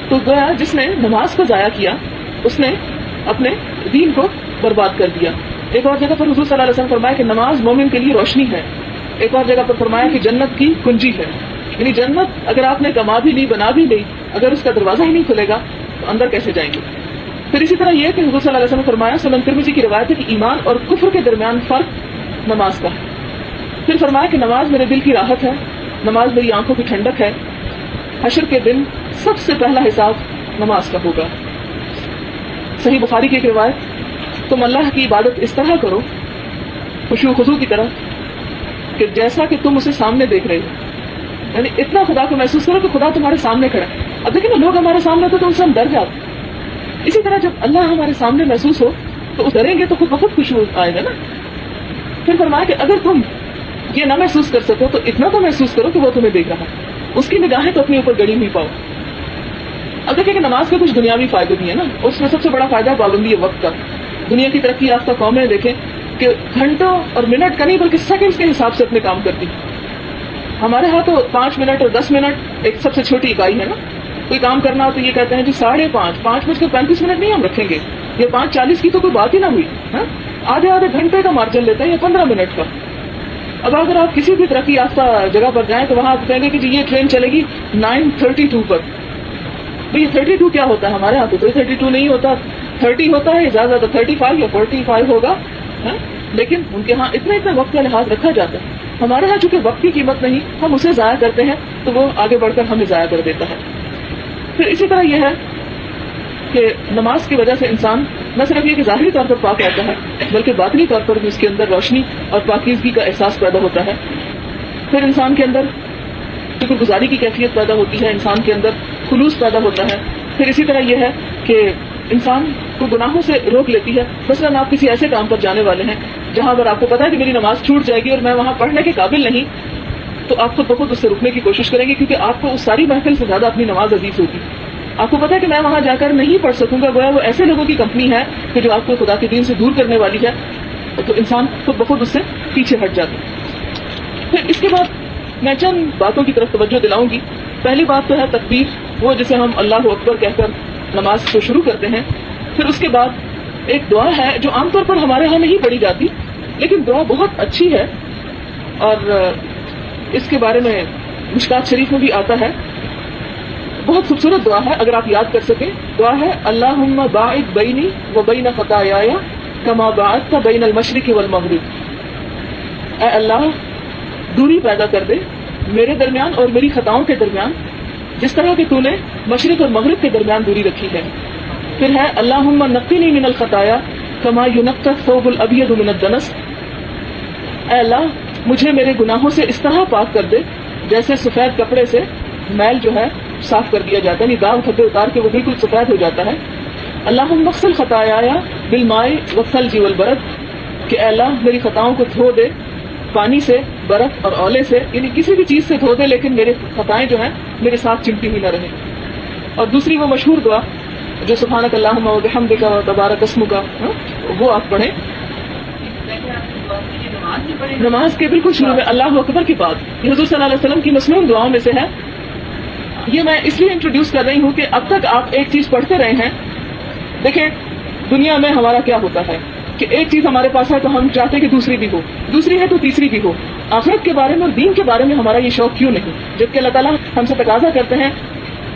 S1: تو گویا جس نے نماز کو ضائع کیا اس نے اپنے دین کو برباد کر دیا. ایک اور جگہ پر حضور صلی اللہ علیہ وسلم فرمایا کہ نماز مومن کے لیے روشنی ہے. ایک اور جگہ پر فرمایا کہ جنت کی کنجی ہے. یعنی جنت اگر آپ نے کما بھی لی، بنا بھی لی، اگر اس کا دروازہ ہی نہیں کھلے گا تو اندر کیسے جائیں گے. پھر اسی طرح یہ کہ حضور صلی اللہ علیہ وسلم نے فرمایا، سنن ترمذی کی روایت ہے کہ ایمان اور کفر کے درمیان فرق نماز کا ہے۔ پھر فرمایا کہ نماز میرے دل کی راحت ہے، نماز میری آنکھوں کی ٹھنڈک ہے، حشر کے دن سب سے پہلا حساب نماز کا ہوگا۔ صحیح بخاری کی ایک روایت، تم اللہ کی عبادت اس طرح کرو خشوع و خضوع کی طرح کہ جیسا کہ تم اسے سامنے دیکھ رہے ہو، یعنی اتنا خدا کو محسوس کرو کہ خدا تمہارے سامنے کھڑا ہے۔ اب دیکھیں نا، لوگ ہمارے سامنے ہوتے تو ان سے ہم ڈر جاتے ہیں، اسی طرح جب اللہ ہمارے سامنے محسوس ہو تو ڈریں گے تو خود بخود خشوع آئے گا نا۔ پھر فرمایا کہ اگر تم یہ نہ محسوس کر سکو تو اتنا تو محسوس کرو کہ وہ تمہیں دیکھ رہا ہے، اس کی نگاہیں تو اپنے اوپر گڑی ہوئی پاؤ۔ اب دیکھیں کہ نماز کے کچھ دنیاوی فائدے بھی ہیں نا، اس میں سب سے بڑا فائدہ ہے پابندی وقت کا۔ دنیا کی ترقی یافتہ قومیں دیکھیں کہ گھنٹوں اور منٹ کا نہیں بلکہ سیکنڈز کے حساب سے اپنے کام کرتی ہیں۔ ہمارے ہاں تو 5 منٹ اور 10 منٹ ایک سب سے چھوٹی اکائی ہے نا۔ کوئی کام کرنا ہو تو یہ کہتے ہیں جی 5:30، 5:35 نہیں ہم رکھیں گے، یہ 5:40 کی تو کوئی بات ہی نہ ہوئی، آدھے گھنٹے کا مارجن لیتے ہیں یا 15 منٹ کا۔ اب اگر آپ کسی بھی ترقی یافتہ جگہ پر جائیں تو وہاں آپ کہیں گے کہ جی یہ ٹرین چلے گی 9:32 پر۔ بھئی 32 کیا ہوتا ہے؟ ہمارے ہاں تو 32 نہیں ہوتا، 30 ہوتا ہے، زیادہ زیادہ 35 یا 45 ہوگا، لیکن ان کے ہاں اتنا وقت کا لحاظ رکھا جاتا ہے۔ ہمارے ہاں چونکہ وقت کی قیمت نہیں، ہم اسے ضائع کرتے ہیں تو وہ آگے بڑھ کر ہمیں ضائع کر دیتا ہے۔ پھر اسی طرح یہ ہے کہ نماز کی وجہ سے انسان نہ صرف یہ کہ ظاہری طور پر پاک رہتا ہے بلکہ باطنی طور پر بھی اس کے اندر روشنی اور پاکیزگی کا احساس پیدا ہوتا ہے۔ پھر انسان کے اندر شکر گزاری کی کیفیت پیدا ہوتی ہے، انسان کے اندر خلوص پیدا ہوتا ہے۔ پھر اسی طرح یہ ہے کہ انسان کو گناہوں سے روک لیتی ہے۔ مثلاً آپ کسی ایسے کام پر جانے والے ہیں جہاں پر آپ کو پتا ہے کہ میری نماز چھوٹ جائے گی اور میں وہاں پڑھنے کے قابل نہیں، تو آپ خود بخود اس سے رکنے کی کوشش کریں گے، کیونکہ آپ کو اس ساری محفل سے زیادہ اپنی نماز عزیز ہوگی۔ آپ کو پتا ہے کہ میں وہاں جا کر نہیں پڑھ سکوں گا، گویا وہ ایسے لوگوں کی کمپنی ہے کہ جو آپ کو خدا کے دین سے دور کرنے والی ہے، تو انسان خود بخود اس سے پیچھے ہٹ جاتا ہے۔ پھر اس کے بعد میں چند باتوں کی طرف توجہ دلاؤں گی۔ پہلی بات تو ہے تکبیر، وہ جسے ہم اللہ اکبر کہہ کر نماز کو شروع کرتے ہیں۔ پھر اس کے بعد ایک دعا ہے جو عام طور پر ہمارے ہاں نہیں پڑھی جاتی، لیکن دعا بہت اچھی ہے اور اس کے بارے میں مشکات شریف میں بھی آتا ہے۔ بہت خوبصورت دعا ہے، اگر آپ یاد کر سکیں۔ دعا ہے اللہم باعد بینی و بین خطایایا کما باعدت بین المشرق والمغرب۔ اے اللہ دوری پیدا کر دے میرے درمیان اور میری خطاؤں کے درمیان، جس طرح کہ تو نے مشرق اور مغرب کے درمیان دوری رکھی ہے۔ پھر ہے اللہم نقنی من الخطایا کما ینقی الثوب الابیض من الدنس۔ اے اللہ مجھے میرے گناہوں سے اس طرح پاک کر دے جیسے سفید کپڑے سے میل جو ہے صاف کر دیا جاتا ہے، یعنی داغ دھبے اتار کے وہ بالکل سفید ہو جاتا ہے۔ اللہم اغسل خطایا بالماء والثلج والبرد، کہ اے اللہ میری خطاؤں کو دھو دے پانی سے، برف اور اولے سے، یعنی کسی بھی چیز سے دھو دے لیکن میرے خطائیں جو ہیں میرے ساتھ چمٹی ہوئی نہ رہیں۔ اور دوسری وہ مشہور دعا جو سبحانک اللہم وبحمدک وتبارک اسمک، وہ آپ پڑھیں نماز کے بالکل شروع میں اللہ اکبر کی بات۔ یہ حضور صلی اللہ علیہ وسلم کی مسنون دعاؤں میں سے ہے۔ یہ میں اس لیے انٹروڈیوس کر رہی ہوں کہ اب تک آپ ایک چیز پڑھتے رہے ہیں۔ دیکھیں دنیا میں ہمارا کیا ہوتا ہے کہ ایک چیز ہمارے پاس ہے تو ہم چاہتے ہیں کہ دوسری بھی ہو، دوسری ہے تو تیسری بھی ہو۔ آخرت کے بارے میں اور دین کے بارے میں ہمارا یہ شوق کیوں نہیں؟ جبکہ اللہ تعالیٰ ہم سے تقاضا کرتے ہیں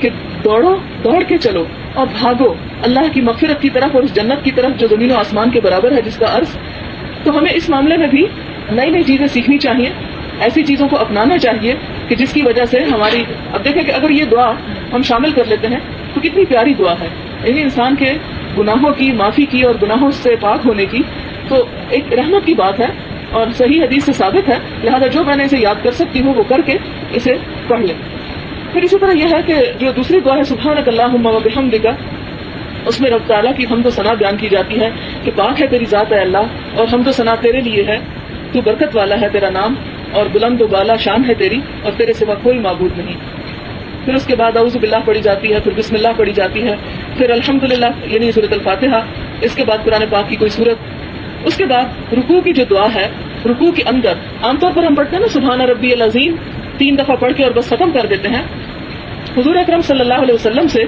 S1: کہ دوڑ کے چلو اور بھاگو اللہ کی مغفرت کی طرف اور اس جنت کی طرف جو زمین و آسمان کے برابر ہے، جس کا عرض۔ تو ہمیں اس معاملے میں بھی نئی چیزیں سیکھنی چاہیے، ایسی چیزوں کو اپنانا چاہیے کہ جس کی وجہ سے ہماری، اب دیکھیں کہ اگر یہ دعا ہم شامل کر لیتے ہیں تو کتنی پیاری دعا ہے، یعنی انسان کے گناہوں کی معافی کی اور گناہوں سے پاک ہونے کی، تو ایک رحمت کی بات ہے اور صحیح حدیث سے ثابت ہے، لہذا جو میں نے اسے یاد کر سکتی ہوں وہ کر کے اسے پڑھ لیں۔ پھر اسی طرح یہ ہے کہ جو دوسری دعا ہے سبحانک اللہم وبحمدک، اس میں رب تعالیٰ کی حمد و ثنا بیان کی جاتی ہے کہ پاک ہے تیری ذات ہے اللہ، اور حمد و ثنا تیرے لیے ہے، تو برکت والا ہے تیرا نام، اور بلند و بالا شان ہے تیری، اور تیرے سوا کوئی معبود نہیں۔ پھر اس کے بعد اعوذ باللہ پڑھی جاتی ہے، پھر بسم اللہ پڑھی جاتی ہے، پھر الحمدللہ یعنی سورۃ الفاتحہ، اس کے بعد قرآن پاک کی کوئی سورت۔ اس کے بعد رکوع کی جو دعا ہے، رکوع کے اندر عام طور پر ہم پڑھتے ہیں نا سبحان ربی العظیم 3 دفعہ پڑھ کے اور بس ختم کر دیتے ہیں۔ حضور اکرم صلی اللہ علیہ وسلم سے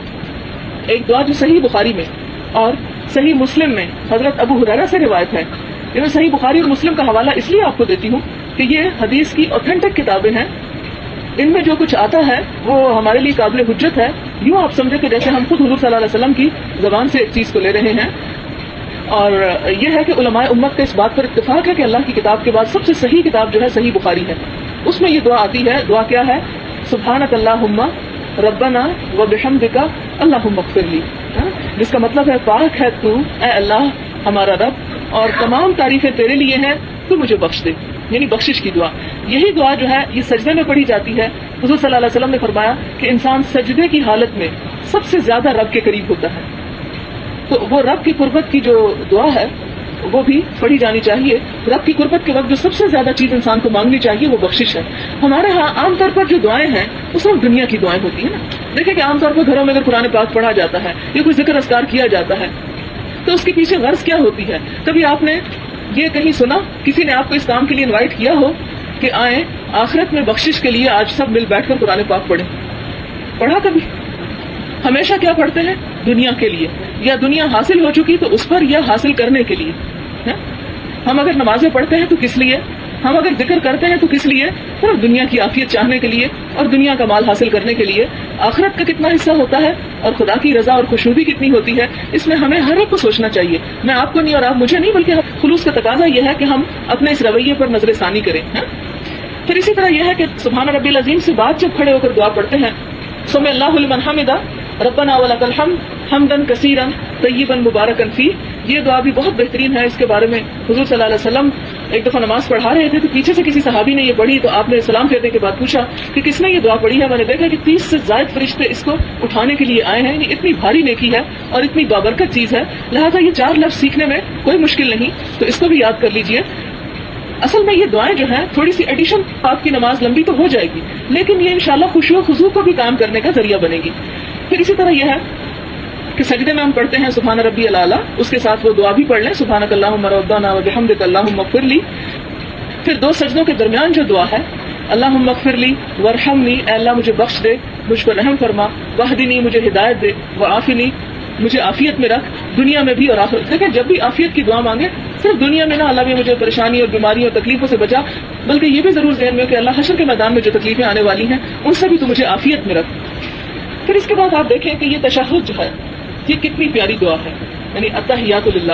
S1: ایک دعا جو صحیح بخاری میں اور صحیح مسلم میں حضرت ابو ہریرہ سے روایت ہے، یہ میں صحیح بخاری اور مسلم کا حوالہ اس لیے آپ کو دیتی ہوں کہ یہ حدیث کی اوتھینٹک کتابیں ہیں، ان میں جو کچھ آتا ہے وہ ہمارے لیے قابل حجت ہے یوں آپ سمجھے کہ جیسے ہم خود حضور صلی اللہ علیہ وسلم کی زبان سے ایک چیز کو لے رہے ہیں. اور یہ ہے کہ علماء امت کا اس بات پر اتفاق ہے کہ اللہ کی کتاب کے بعد سب سے صحیح کتاب جو ہے صحیح بخاری ہے. اس میں یہ دعا آتی ہے. دعا کیا ہے؟ سبحانک اللہم ربنا و بحمدک اللہم اغفر لی، جس کا مطلب ہے پاک ہے تو اے اللہ ہمارا رب، اور تمام تعریفیں تیرے لیے ہیں، تو مجھے بخش دے. یعنی بخشش کی دعا. یہی دعا جو ہے یہ سجدے میں پڑھی جاتی ہے. حضور صلی اللہ علیہ وسلم نے فرمایا کہ انسان سجدے کی حالت میں سب سے زیادہ رب کے قریب ہوتا ہے. تو وہ رب کی قربت کی جو دعا ہے وہ بھی پڑھی جانی چاہیے. رب کی قربت کے وقت جو سب سے زیادہ چیز انسان کو مانگنی چاہیے وہ بخشش ہے. ہمارے ہاں عام طور پر جو دعائیں ہیں اس میں دنیا کی دعائیں ہوتی ہیں نا. دیکھیں کہ عام طور پر گھروں میں اگر قرآن پاک پڑھا جاتا ہے یا کوئی ذکر اذکار کیا جاتا ہے تو اس کے پیچھے غرض کیا ہوتی ہے؟ کبھی آپ نے یہ کہیں سنا کسی نے آپ کو اس کام کے لیے انوائٹ کیا ہو کہ آئیں آخرت میں بخشش کے لیے آج سب مل بیٹھ کر قرآن پاک پڑھیں؟ پڑھا کبھی؟ ہمیشہ کیا پڑھتے ہیں؟ دنیا کے لیے، یا دنیا حاصل ہو چکی تو اس پر، یا حاصل کرنے کے لیے. ہم اگر نمازیں پڑھتے ہیں تو کس لیے؟ ہم اگر ذکر کرتے ہیں تو کس لیے؟ صرف دنیا کی عافیت چاہنے کے لیے اور دنیا کا مال حاصل کرنے کے لیے. آخرت کا کتنا حصہ ہوتا ہے اور خدا کی رضا اور خوشنودی کتنی ہوتی ہے، اس میں ہمیں ہر ایک کو سوچنا چاہیے. میں آپ کو نہیں اور آپ مجھے نہیں، بلکہ خلوص کا تقاضا یہ ہے کہ ہم اپنے اس رویے پر نظر ثانی کریں. پھر اسی طرح یہ ہے کہ سبحان ربی العظیم سے بعد جب کھڑے ہو کر دعا پڑھتے ہیں سمع اللہ لمن حمدہ ربنا ولک الحمد حمدا کثیرا طیبا مبارکا فیہ. یہ دعا بھی بہت بہترین ہے. اس کے بارے میں حضور صلی اللہ علیہ وسلم ایک دفعہ نماز پڑھا رہے تھے تو پیچھے سے کسی صحابی نے یہ پڑھی تو آپ نے سلام پھیرنے کے بعد پوچھا کہ کس نے یہ دعا پڑھی ہے. میں نے دیکھا کہ 30 سے زائد فرشتے اس کو اٹھانے کے لیے آئے ہیں. یعنی اتنی بھاری نیکی ہے اور اتنی بابرکت چیز ہے، لہٰذا یہ 4 لفظ سیکھنے میں کوئی مشکل نہیں. تو اس کو بھی یاد کر لیجئے. اصل میں یہ دعائیں جو ہیں تھوڑی سی ایڈیشن، آپ کی نماز لمبی تو ہو جائے گی لیکن یہ انشاءاللہ خشوع و خضوع کو بھی کام کرنے کا ذریعہ بنے گی. پھر اسی طرح یہ ہے کہ سجدے میں ہم پڑھتے ہیں سبحان ربی الاعلیٰ، اس کے ساتھ وہ دعا بھی پڑھ لیں سبحانک اللہم ربنا و بحمدک اللہم اغفر لی. پھر 2 سجدوں کے درمیان جو دعا ہے اللہم اغفر لی وارحمنی، اے اللہ مجھے بخش دے، مجھ پر رحم فرما، واہدنی مجھے ہدایت دے، وعافنی مجھے عافیت میں رکھ دنیا میں بھی اور آخرت. دیکھیں جب بھی عافیت کی دعا مانگے صرف دنیا میں نہ اللہ بھی مجھے پریشانی اور بیماریوں اور تکلیفوں سے بچا، بلکہ یہ بھی ضرور ذہن میں ہو کہ اللہ حشر کے میدان میں جو تکلیفیں آنے والی ہیں ان سے بھی تو مجھے عافیت میں رکھ. پھر اس کے بعد آپ دیکھیں کہ یہ تشہد جو ہے یہ کتنی پیاری دعا ہے، یعنی التحیات للہ.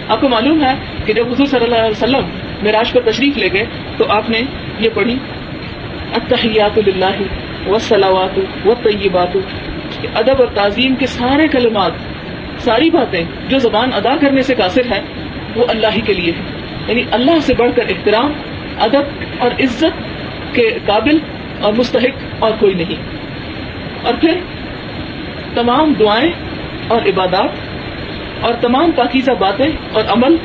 S1: آپ کو معلوم ہے کہ جب حضور صلی اللہ علیہ وسلم معراج پر تشریف لے گئے تو آپ نے یہ پڑھی التحیات للہ والصلوات والطیبات. ادب اور تعظیم کے سارے کلمات، ساری باتیں جو زبان ادا کرنے سے قاصر ہے وہ اللہ ہی کے لیے ہے. یعنی اللہ سے بڑھ کر احترام، ادب اور عزت کے قابل اور مستحق اور کوئی نہیں. اور پھر تمام دعائیں اور عبادات اور تمام پاکیزہ باتیں اور عمل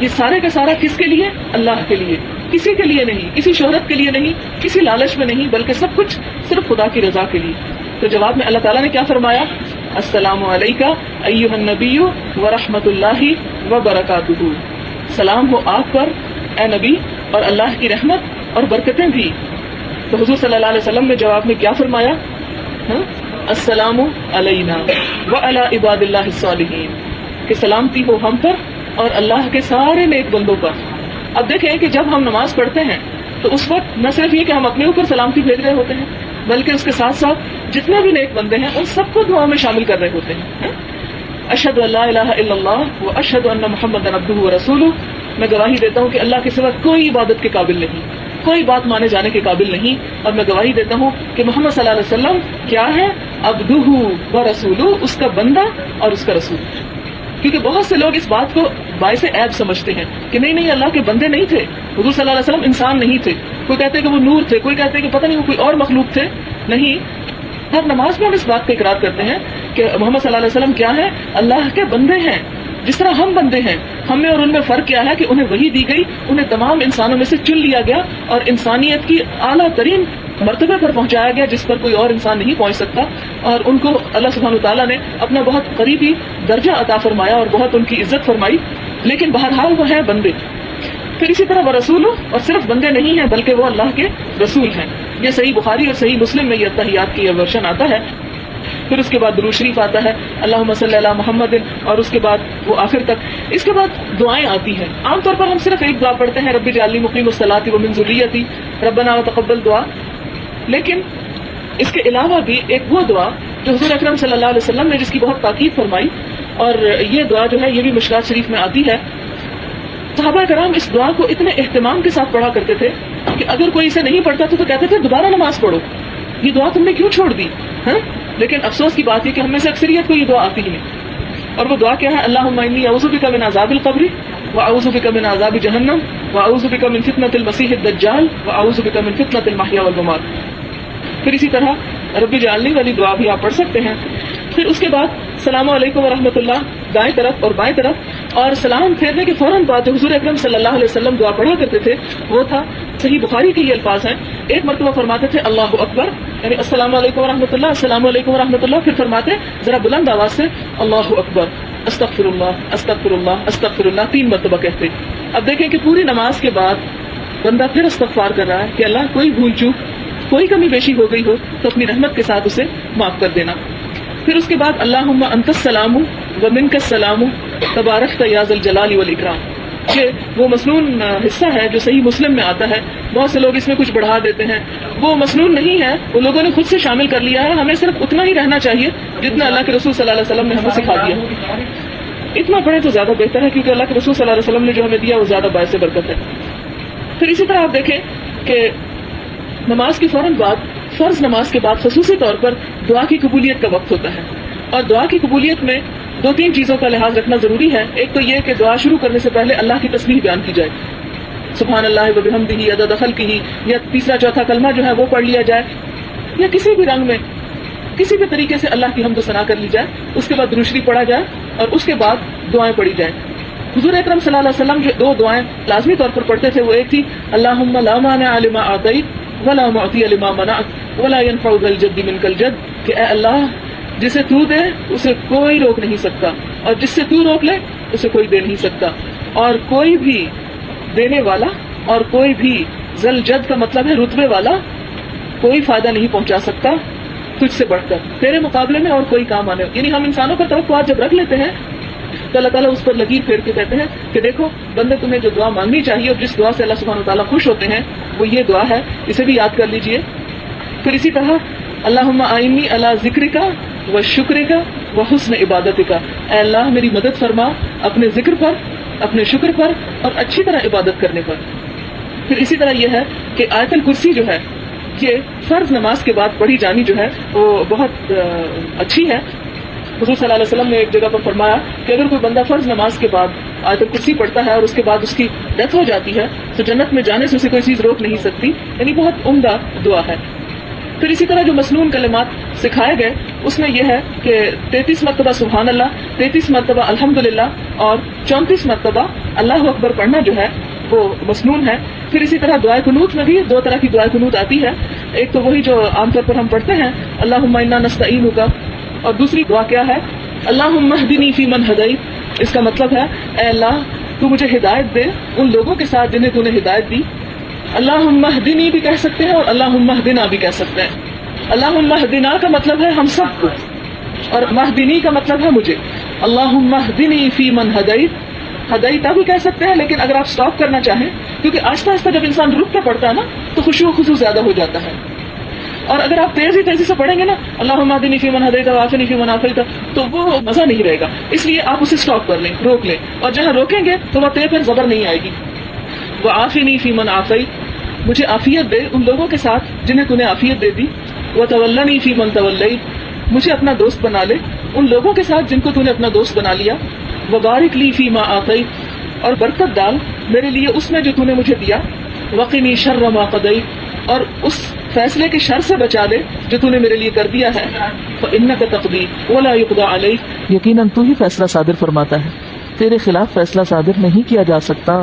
S1: یہ سارے کا سارا کس کے لیے؟ اللہ کے لیے. کسی کے لیے نہیں، کسی شہرت کے لیے نہیں، کسی لالچ میں نہیں، بلکہ سب کچھ صرف خدا کی رضا کے لیے. تو جواب میں اللہ تعالیٰ نے کیا فرمایا؟ السلام علیکہ ایھا النبی ورحمۃ اللہ وبرکاتہ. سلام ہو آپ پر اے نبی، اور اللہ کی رحمت اور برکتیں بھی. تو حضور صلی اللہ علیہ وسلم نے جواب میں کیا فرمایا؟ السلام علینا وعلی عباد اللہ الصالحین، کہ سلامتی ہو ہم پر اور اللہ کے سارے نیک بندوں پر. اب دیکھیں کہ جب ہم نماز پڑھتے ہیں تو اس وقت نہ صرف یہ کہ ہم اپنے اوپر سلامتی بھیج رہے ہوتے ہیں بلکہ اس کے ساتھ ساتھ جتنے بھی نیک بندے ہیں ان سب کو دعاؤں میں شامل کر رہے ہوتے ہیں. اشہد ان لا الہ الا اللہ واشہد ان محمد عبدہ ورسولہ. میں گواہی دیتا ہوں کہ اللہ کے سوا کوئی عبادت کے قابل نہیں، کوئی بات مانے جانے کے قابل نہیں، اور میں گواہی دیتا ہوں کہ محمد صلی اللہ علیہ وسلم کیا ہے؟ عبدہ ورسولہ، اس کا بندہ اور اس کا رسول. کیونکہ بہت سے لوگ اس بات کو باعث عیب سمجھتے ہیں کہ نہیں اللہ کے بندے نہیں تھے، حضور صلی اللہ علیہ وسلم انسان نہیں تھے. کوئی کہتے ہیں کہ وہ نور تھے، کوئی کہتے ہیں کہ پتہ نہیں وہ کوئی اور مخلوق تھے. نہیں، ہر نماز میں ہم اس بات کا اقرار کرتے ہیں کہ محمد صلی اللہ علیہ وسلم کیا ہے؟ اللہ کے بندے ہیں. جس طرح ہم بندے ہیں، ہم میں اور ان میں فرق کیا ہے کہ انہیں وحی دی گئی، انہیں تمام انسانوں میں سے چن لیا گیا اور انسانیت کی اعلیٰ ترین مرتبے پر پہنچایا گیا جس پر کوئی اور انسان نہیں پہنچ سکتا، اور ان کو اللہ سبحانہ وتعالیٰ نے اپنا بہت قریبی درجہ عطا فرمایا اور بہت ان کی عزت فرمائی. لیکن بہرحال وہ ہیں بندے. پھر اسی طرح وہ رسول، اور صرف بندے نہیں ہیں بلکہ وہ اللہ کے رسول ہیں. یہ صحیح بخاری اور صحیح مسلم میں یہ التحیات کی ورشن آتا ہے. پھر اس کے بعد درود شریف آتا ہے اللہم صلی علی محمد، اور اس کے بعد وہ آخر تک. اس کے بعد دعائیں آتی ہیں. عام طور پر ہم صرف ایک دعا پڑھتے ہیں رب اجعلنی مقیم الصلاۃ ومن ذریتی ربنا وتقبل دعا، لیکن اس کے علاوہ بھی ایک وہ دعا جو حضور اکرم صلی اللہ علیہ وسلم نے جس کی بہت تاکید فرمائی، اور یہ دعا جو ہے یہ بھی مشکات شریف میں آتی ہے. صحابہ کرام اس دعا کو اتنے اہتمام کے ساتھ پڑھا کرتے تھے کہ اگر کوئی اسے نہیں پڑھتا تو کہتے تھے دوبارہ نماز پڑھو، یہ دعا تم نے کیوں چھوڑ دی؟ لیکن افسوس کی بات یہ کہ ہم میں سے اکثریت کو یہ دعا آتی ہی نہیں. اور وہ دعا کیا ہے؟ اللہم انی اعوذ بک من عذاب القبر واعوذ بک من عذاب جہنم واعوذ بک من فتنۃ المسیح الدجال واعوذ بک من فتنۃ المحیا والممات. پھر اسی طرح رب اجعلنی والی دعا بھی آپ پڑھ سکتے ہیں. پھر اس کے بعد السلام علیکم ورحمۃ اللہ دائیں طرف اور بائیں طرف، اور سلام پھیرنے کے فوراً بعد جو حضور اکرم صلی اللہ علیہ وسلم دعا پڑھا کرتے تھے وہ تھا، صحیح بخاری کے یہ الفاظ ہیں. ایک مرتبہ فرماتے تھے اللہ اکبر، یعنی السلام علیکم ورحمۃ اللہ، السلام علیکم ورحمۃ اللہ. پھر فرماتے ذرا بلند آواز سے اللہ اکبر، استغفر اللہ استغفر اللہ استغفر اللہ، 3 مرتبہ کہتے. اب دیکھیں کہ پوری نماز کے بعد بندہ پھر استغفار کر رہا ہے کہ اللہ کوئی بھول چوک، کوئی کمی بیشی ہو گئی ہو تو اپنی رحمت کے ساتھ اسے معاف کر دینا. پھر اس کے بعد اللہم انت السلام ومنک السلام تبارکت یا ذا الجلال والاکرام. یہ وہ مسنون حصہ ہے جو صحیح مسلم میں آتا ہے. بہت سے لوگ اس میں کچھ بڑھا دیتے ہیں، وہ مسنون نہیں ہے، وہ لوگوں نے خود سے شامل کر لیا ہے. ہمیں صرف اتنا ہی رہنا چاہیے جتنا اللہ کے رسول صلی اللہ علیہ وسلم نے ہمیں سکھا دیا. اتنا پڑھیں تو زیادہ بہتر ہے، کیونکہ اللہ کے رسول صلی اللہ علیہ وسلم نے جو ہمیں دیا وہ زیادہ باعث برکت ہے. پھر اسی طرح آپ دیکھیں کہ نماز کے فوراً بعد، فرض نماز کے بعد خصوصی طور پر دعا کی قبولیت کا وقت ہوتا ہے. اور دعا کی قبولیت میں 2-3 چیزوں کا لحاظ رکھنا ضروری ہے. ایک تو یہ کہ دعا شروع کرنے سے پہلے اللہ کی تسبیح بیان کی جائے، سبحان اللہ وبحمدہ عدد خلقہ، یا تیسرا چوتھا کلمہ جو ہے وہ پڑھ لیا جائے، یا کسی بھی رنگ میں کسی بھی طریقے سے اللہ کی حمد و ثنا کر لی جائے. اس کے بعد درود شریف پڑھا جائے اور اس کے بعد دعائیں پڑھی جائیں. حضور اکرم صلی اللہ علیہ وسلم جو 2 دعائیں لازمی طور پر پڑھتے تھے وہ ایک تھی اللہم لا مانع لما اعطیت ولا معطی لما منعت ولا ينفع ذا الجد منک الجد، کہ اے اللہ جسے تو دے اسے کوئی روک نہیں سکتا، اور جس سے تو روک لے اسے کوئی دے نہیں سکتا، اور کوئی بھی دینے والا اور کوئی بھی ذل جد کا مطلب ہے رتبے والا کوئی فائدہ نہیں پہنچا سکتا تجھ سے بڑھ کر، تیرے مقابلے میں اور کوئی کام آنے. یعنی ہم انسانوں کا توقعات جب رکھ لیتے ہیں تو اللہ تعالیٰ اس پر لکیر پھیر کے کہتے ہیں کہ دیکھو بندے تمہیں جو دعا مانگنی چاہیے اور جس دعا سے اللہ سبحانہ وتعالیٰ خوش ہوتے ہیں وہ یہ دعا ہے، اسے بھی یاد کر لیجئے. پھر اسی طرح اللہم اعنی علی ذکرک و شکرک و حسن عبادتک، اے اللہ میری مدد فرما اپنے ذکر پر، اپنے شکر پر اور اچھی طرح عبادت کرنے پر. پھر اسی طرح یہ ہے کہ آیت الکرسی جو ہے یہ فرض نماز کے بعد پڑھی جانی جو ہے وہ بہت اچھی ہے. حضور صلی اللہ علیہ وسلم نے ایک جگہ پر فرمایا کہ اگر کوئی بندہ فرض نماز کے بعد آیت الکرسی پڑھتا ہے اور اس کے بعد اس کی ڈیتھ ہو جاتی ہے تو جنت میں جانے سے اسے کوئی چیز روک نہیں سکتی. یعنی بہت عمدہ دعا ہے. پھر اسی طرح جو مسنون کلمات سکھائے گئے اس میں یہ ہے کہ 33 مرتبہ سبحان اللہ، 33 مرتبہ الحمدللہ اور 34 مرتبہ اللہ اکبر پڑھنا جو ہے وہ مسنون ہے. پھر اسی طرح دعائے قنوت میں بھی 2 طرح کی دعائے قنوت آتی ہے. ایک تو وہی جو عام طور پر ہم پڑھتے ہیں اللہم انا نستعینک، اور دوسری دعا کیا ہے اللہم اہدنی فی من ہدیت. اس کا مطلب ہے اے اللہ تو مجھے ہدایت دے ان لوگوں کے ساتھ جنہیں تو نے ہدایت دی. اللہم اہدنی بھی کہہ سکتے ہیں اور اللہم اہدنا بھی کہہ سکتے ہیں. اللہم اہدنا کا مطلب ہے ہم سب کو، اور مہدنی کا مطلب ہے مجھے. اللہم اہدنی فی من ہدیت، ہدیتا بھی کہہ سکتے ہیں، لیکن اگر آپ سٹاپ کرنا چاہیں کیونکہ آہستہ آہستہ جب انسان رک کے پڑھتا ہے نا تو خشوع و خضوع زیادہ ہو جاتا ہے. اور اگر آپ تیزی سے پڑھیں گے نا اللہم اہدنی فی من ہدیت وعافنی فی من عافیت تو وہ مزہ نہیں رہے گا. اس لیے آپ اسے سٹاپ کر لیں، روک لیں، اور جہاں روکیں گے تو وہ پھر زبر نہیں آئے گی. وعافنی فی من عافیت، مجھے عافیت دے ان لوگوں کے ساتھ جنہیں تو نے عافیت دے دی. وتولنی فی من تولیت، مجھے اپنا دوست بنا لے ان لوگوں کے ساتھ جن کو تو نے اپنا دوست بنا لیا. وبارک لی فی ما آتیت، اور برکت ڈال میرے لیے اس میں جو تو نے مجھے دیا. وقنی شر ما قضیت، اور اس فیصلے کے شر سے بچا لے جو تو نے میرے لیے کر دیا ہے. فإنک تقضی ولا یقضى علیک، یقیناً تو ہی فیصلہ صادر فرماتا ہے، تیرے خلاف فیصلہ صادر نہیں کیا جا سکتا.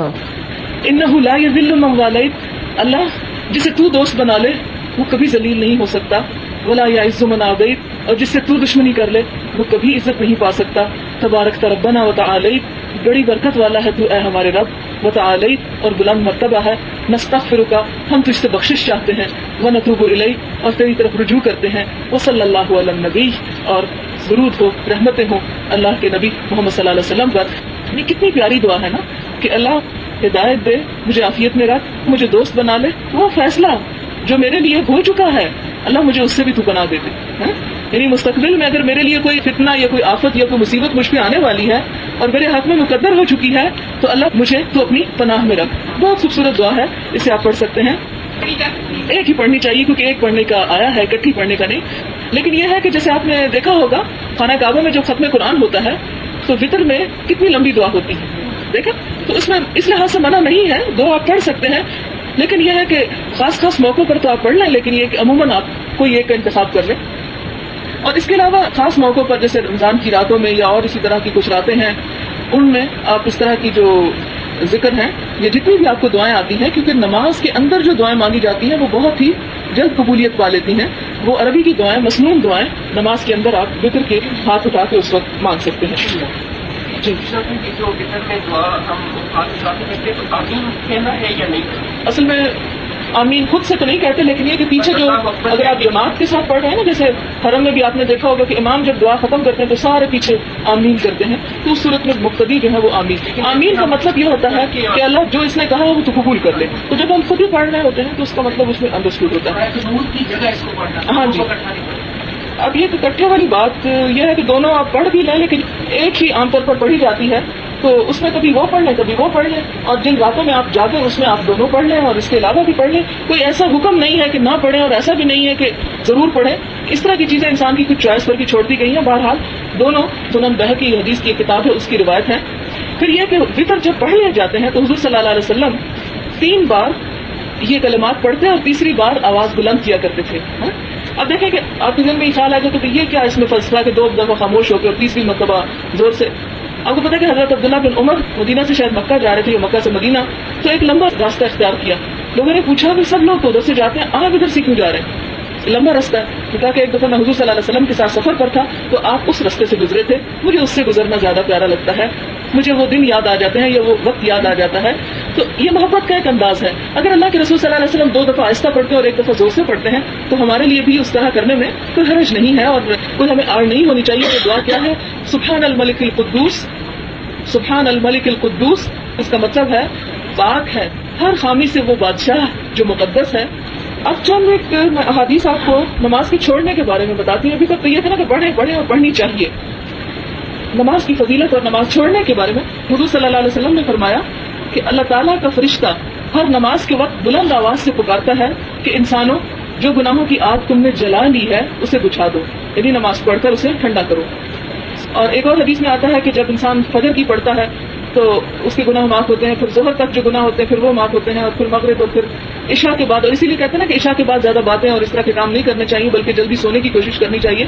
S1: انہ لا یذل من والیت، اللہ جسے تو دوست بنا لے وہ کبھی ذلیل نہیں ہو سکتا. ولا یعز من عادیت، اور جس سے تو دشمنی کر لے وہ کبھی عزت نہیں پا سکتا. تبارک ربنا وتعالیت، بڑی برکت والا ہے تو اے ہمارے رب. وتعالیت، اور بلند مرتبہ ہے. نستغفرک، ہم تجھ سے بخشش چاہتے ہیں. ونتوب الیک، اور تیری طرف رجوع کرتے ہیں. وصلی اللہ علی النبی، اور درود ہو رحمتیں ہوں اللہ کے نبی محمد صلی اللہ علیہ وسلم پر. یہ کتنی پیاری دعا ہے نا کہ اللہ ہدایت دے، مجھے عافیت میں رکھ، مجھے دوست بنا لے. وہ فیصلہ جو میرے لیے ہو چکا ہے اللہ مجھے اس سے بھی تو بنا دے دے. یعنی مستقبل میں اگر میرے لیے کوئی فتنہ یا کوئی آفت یا کوئی مصیبت مجھ پہ آنے والی ہے اور میرے حق میں مقدر ہو چکی ہے تو اللہ مجھے تو اپنی پناہ میں رکھ. بہت خوبصورت دعا ہے, اسے آپ پڑھ سکتے ہیں. ایک ہی پڑھنی چاہیے کیونکہ ایک پڑھنے کا آیا ہے, اکٹھی پڑھنے کا نہیں. لیکن یہ ہے کہ جیسے آپ نے دیکھا ہوگا خانہ کعبہ میں جب ختم قرآن ہوتا ہے تو وطر میں کتنی لمبی دعا ہوتی ہے, دیکھا. تو اس میں اس لحاظ سے منع نہیں ہے, دعا آپ پڑھ سکتے ہیں, لیکن یہ ہے کہ خاص موقعوں پر تو آپ پڑھ لیں, لیکن یہ کہ عموماً آپ کوئی ایک کا انتخاب کر لیں. اور اس کے علاوہ خاص موقعوں پر جیسے رمضان کی راتوں میں یا اور اسی طرح کی کچھ راتیں ہیں, ان میں آپ اس طرح کی جو ذکر ہیں یا جتنی بھی آپ کو دعائیں آتی ہیں, کیونکہ نماز کے اندر جو دعائیں مانگی جاتی ہیں وہ بہت ہی جلد قبولیت پا لیتی ہیں. وہ عربی کی دعائیں, مسنون دعائیں نماز کے اندر آپ وطر کے ہاتھ اٹھا کے اس وقت مانگ سکتے ہیں. جی, اصل میں آمین خود سے تو نہیں کہتے, لیکن یہ کہ پیچھے جو اگر آپ جماعت کے ساتھ پڑھ رہے ہیں نا, جیسے حرم میں بھی آپ نے دیکھا ہوگا کہ امام جب دعا ختم کرتے ہیں تو سارے پیچھے آمین کرتے ہیں, تو اس صورت میں مقتدی جو ہے وہ آمین کا مطلب یہ ہوتا ہے کہ اللہ جو اس نے کہا ہے وہ تو قبول کر لے. تو جب ہم خود ہی پڑھ رہے ہوتے ہیں تو اس کا مطلب اس میں انڈرسٹوڈ ہوتا ہے. ہاں جی. اب یہ اکٹھے والی بات یہ ہے کہ دونوں آپ پڑھ بھی لیں, لیکن ایک ہی عام طور پر پڑھی جاتی ہے, تو اس میں کبھی وہ پڑھ لیں کبھی وہ پڑھ لیں, اور جن راتوں میں آپ جاگیں اس میں آپ دونوں پڑھ لیں اور اس کے علاوہ بھی پڑھ لیں. کوئی ایسا حکم نہیں ہے کہ نہ پڑھیں اور ایسا بھی نہیں ہے کہ ضرور پڑھیں. اس طرح کی چیزیں انسان کی کچھ چوائس پر کی چھوڑ دی گئی ہیں. بہرحال دونوں سنن بہقی حدیث کی کتاب ہے, اس کی روایت ہے. پھر یہ کہ وطر جب پڑھ لیے جاتے ہیں تو حضور صلی اللہ علیہ وسلم 3 بار یہ کلمات پڑھتے ہیں اور تیسری بار آواز بلند کیا کرتے تھے. اب دیکھیں کہ آپ کے ذہن میں یہ خیال آئے گا کہ یہ کیا اس میں فلسفہ کہ 2 دفعہ خاموش ہو کے اور تیسری مرتبہ زور سے. آپ کو پتا کہ حضرت عبداللہ بن عمر مدینہ سے شاید مکہ جا رہے تھے, یا مکہ سے مدینہ, تو ایک لمبا راستہ اختیار کیا. لوگوں نے پوچھا کہ سب لوگ تو ادھر سے جاتے ہیں, آپ ادھر سے کیوں جا رہے ہیں؟ لمبا راستہ ہے. کہا کہ ایک دفعہ میں حضور صلی اللہ علیہ وسلم کے ساتھ سفر پر تھا تو آپ اس راستے سے گزرے تھے, مجھے اس سے گزرنا زیادہ پیارا لگتا ہے, مجھے وہ دن یاد آ جاتے ہیں یا وہ وقت یاد آ جاتا ہے. تو یہ محبت کا ایک انداز ہے. اگر اللہ کے رسول صلی اللہ علیہ وسلم 2 دفعہ آہستہ پڑھتے ہیں اور 1 دفعہ زور سے پڑھتے ہیں تو ہمارے لیے بھی اس طرح کرنے میں کوئی حرج نہیں ہے, اور کوئی ہمیں آڑ نہیں ہونی چاہیے. یہ دعا کیا ہے؟ سبحان الملک القدوس, سبحان الملک القدوس. اس کا مطلب ہے پاک ہے ہر خامی سے وہ بادشاہ جو مقدس ہے. اب چند ایک احادیث آپ کو نماز کے چھوڑنے کے بارے میں بتاتی ہوں. ابھی تک تو یہ تھا نا کہ پڑھیں اور پڑھنی چاہیے. نماز کی فضیلت اور نماز چھوڑنے کے بارے میں حضور صلی اللہ علیہ وسلم نے فرمایا کہ اللہ تعالیٰ کا فرشتہ ہر نماز کے وقت بلند آواز سے پکارتا ہے کہ انسانوں, جو گناہوں کی آگ تم نے جلا لی ہے اسے بجھا دو, یعنی نماز پڑھ کر اسے ٹھنڈا کرو. اور ایک اور حدیث میں آتا ہے کہ جب انسان فجر کی پڑھتا ہے تو اس کے گناہ معاف ہوتے ہیں, پھر ظہر تک جو گناہ ہوتے ہیں پھر وہ معاف ہوتے ہیں, اور پھر مغرب اور پھر عشاء کے بعد. اور اسی لیے کہتے ہیں نا کہ عشاء کے بعد زیادہ باتیں اور اس طرح کے کام نہیں کرنے چاہیے, بلکہ جلدی سونے کی کوشش کرنی چاہیے.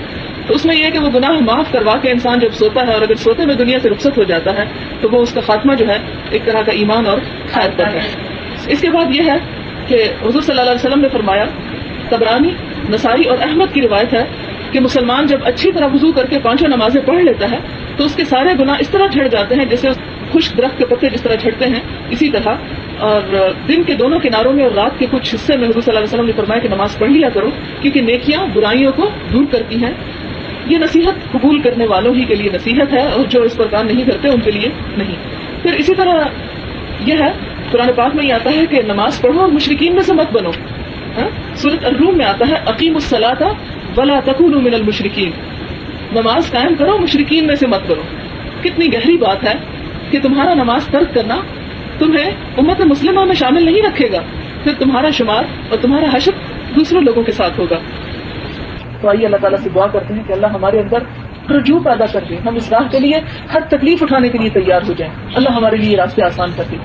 S1: تو اس میں یہ ہے کہ وہ گناہ معاف کروا کے انسان جب سوتا ہے, اور اگر سوتے میں دنیا سے رخصت ہو جاتا ہے تو وہ اس کا خاتمہ جو ہے ایک طرح کا ایمان اور خیر پر ہے. اس کے بعد یہ ہے کہ حضور صلی اللہ علیہ وسلم نے فرمایا, طبرانی, نسائی اور احمد کی روایت ہے کہ مسلمان جب اچھی طرح وضو کر کے 5 نمازیں پڑھ لیتا ہے تو اس کے سارے گناہ اس طرح جھڑ جاتے ہیں جیسے خشک درخت کے پتے جس طرح جھڑتے ہیں, اسی طرح. اور دن کے دونوں کناروں میں اور رات کے کچھ حصے میں حضور صلی اللہ علیہ وسلم نے فرمایا کہ نماز پڑھ لیا کرو, کیونکہ نیکیاں برائیوں کو دور کرتی ہیں. یہ نصیحت قبول کرنے والوں ہی کے لیے نصیحت ہے, اور جو اس پر کام نہیں کرتے ان کے لیے نہیں. پھر اسی طرح یہ ہے, قرآن پاک میں یہ آتا ہے کہ نماز پڑھو اور مشرکین میں سے مت بنو. سورۃ الروم میں آتا ہے اقیموا الصلاۃ ولا تکونوا من المشرکین, نماز قائم کرو مشرکین میں سے مت کرو. کتنی گہری بات ہے کہ تمہارا نماز ترک کرنا تمہیں امت مسلمہ میں شامل نہیں رکھے گا, پھر تمہارا شمار اور تمہارا حشر دوسرے لوگوں کے ساتھ ہوگا. تو آئیے اللہ تعالیٰ سے دعا کرتے ہیں کہ اللہ ہمارے اندر رجوع پیدا کر دے, ہم اس راہ کے لیے ہر تکلیف اٹھانے کے لیے تیار ہو جائیں. اللہ ہمارے لیے راستے آسان کر دے.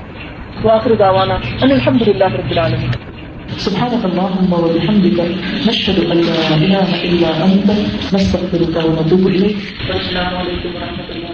S1: وآخر دعوانا ان الحمد للہ رب العالمین. سبحانك اللهم وبحمدك نشهد ان لا اله الا انت نستغفرك ونتوب اليك. السلام علیکم ورحمۃ اللہ.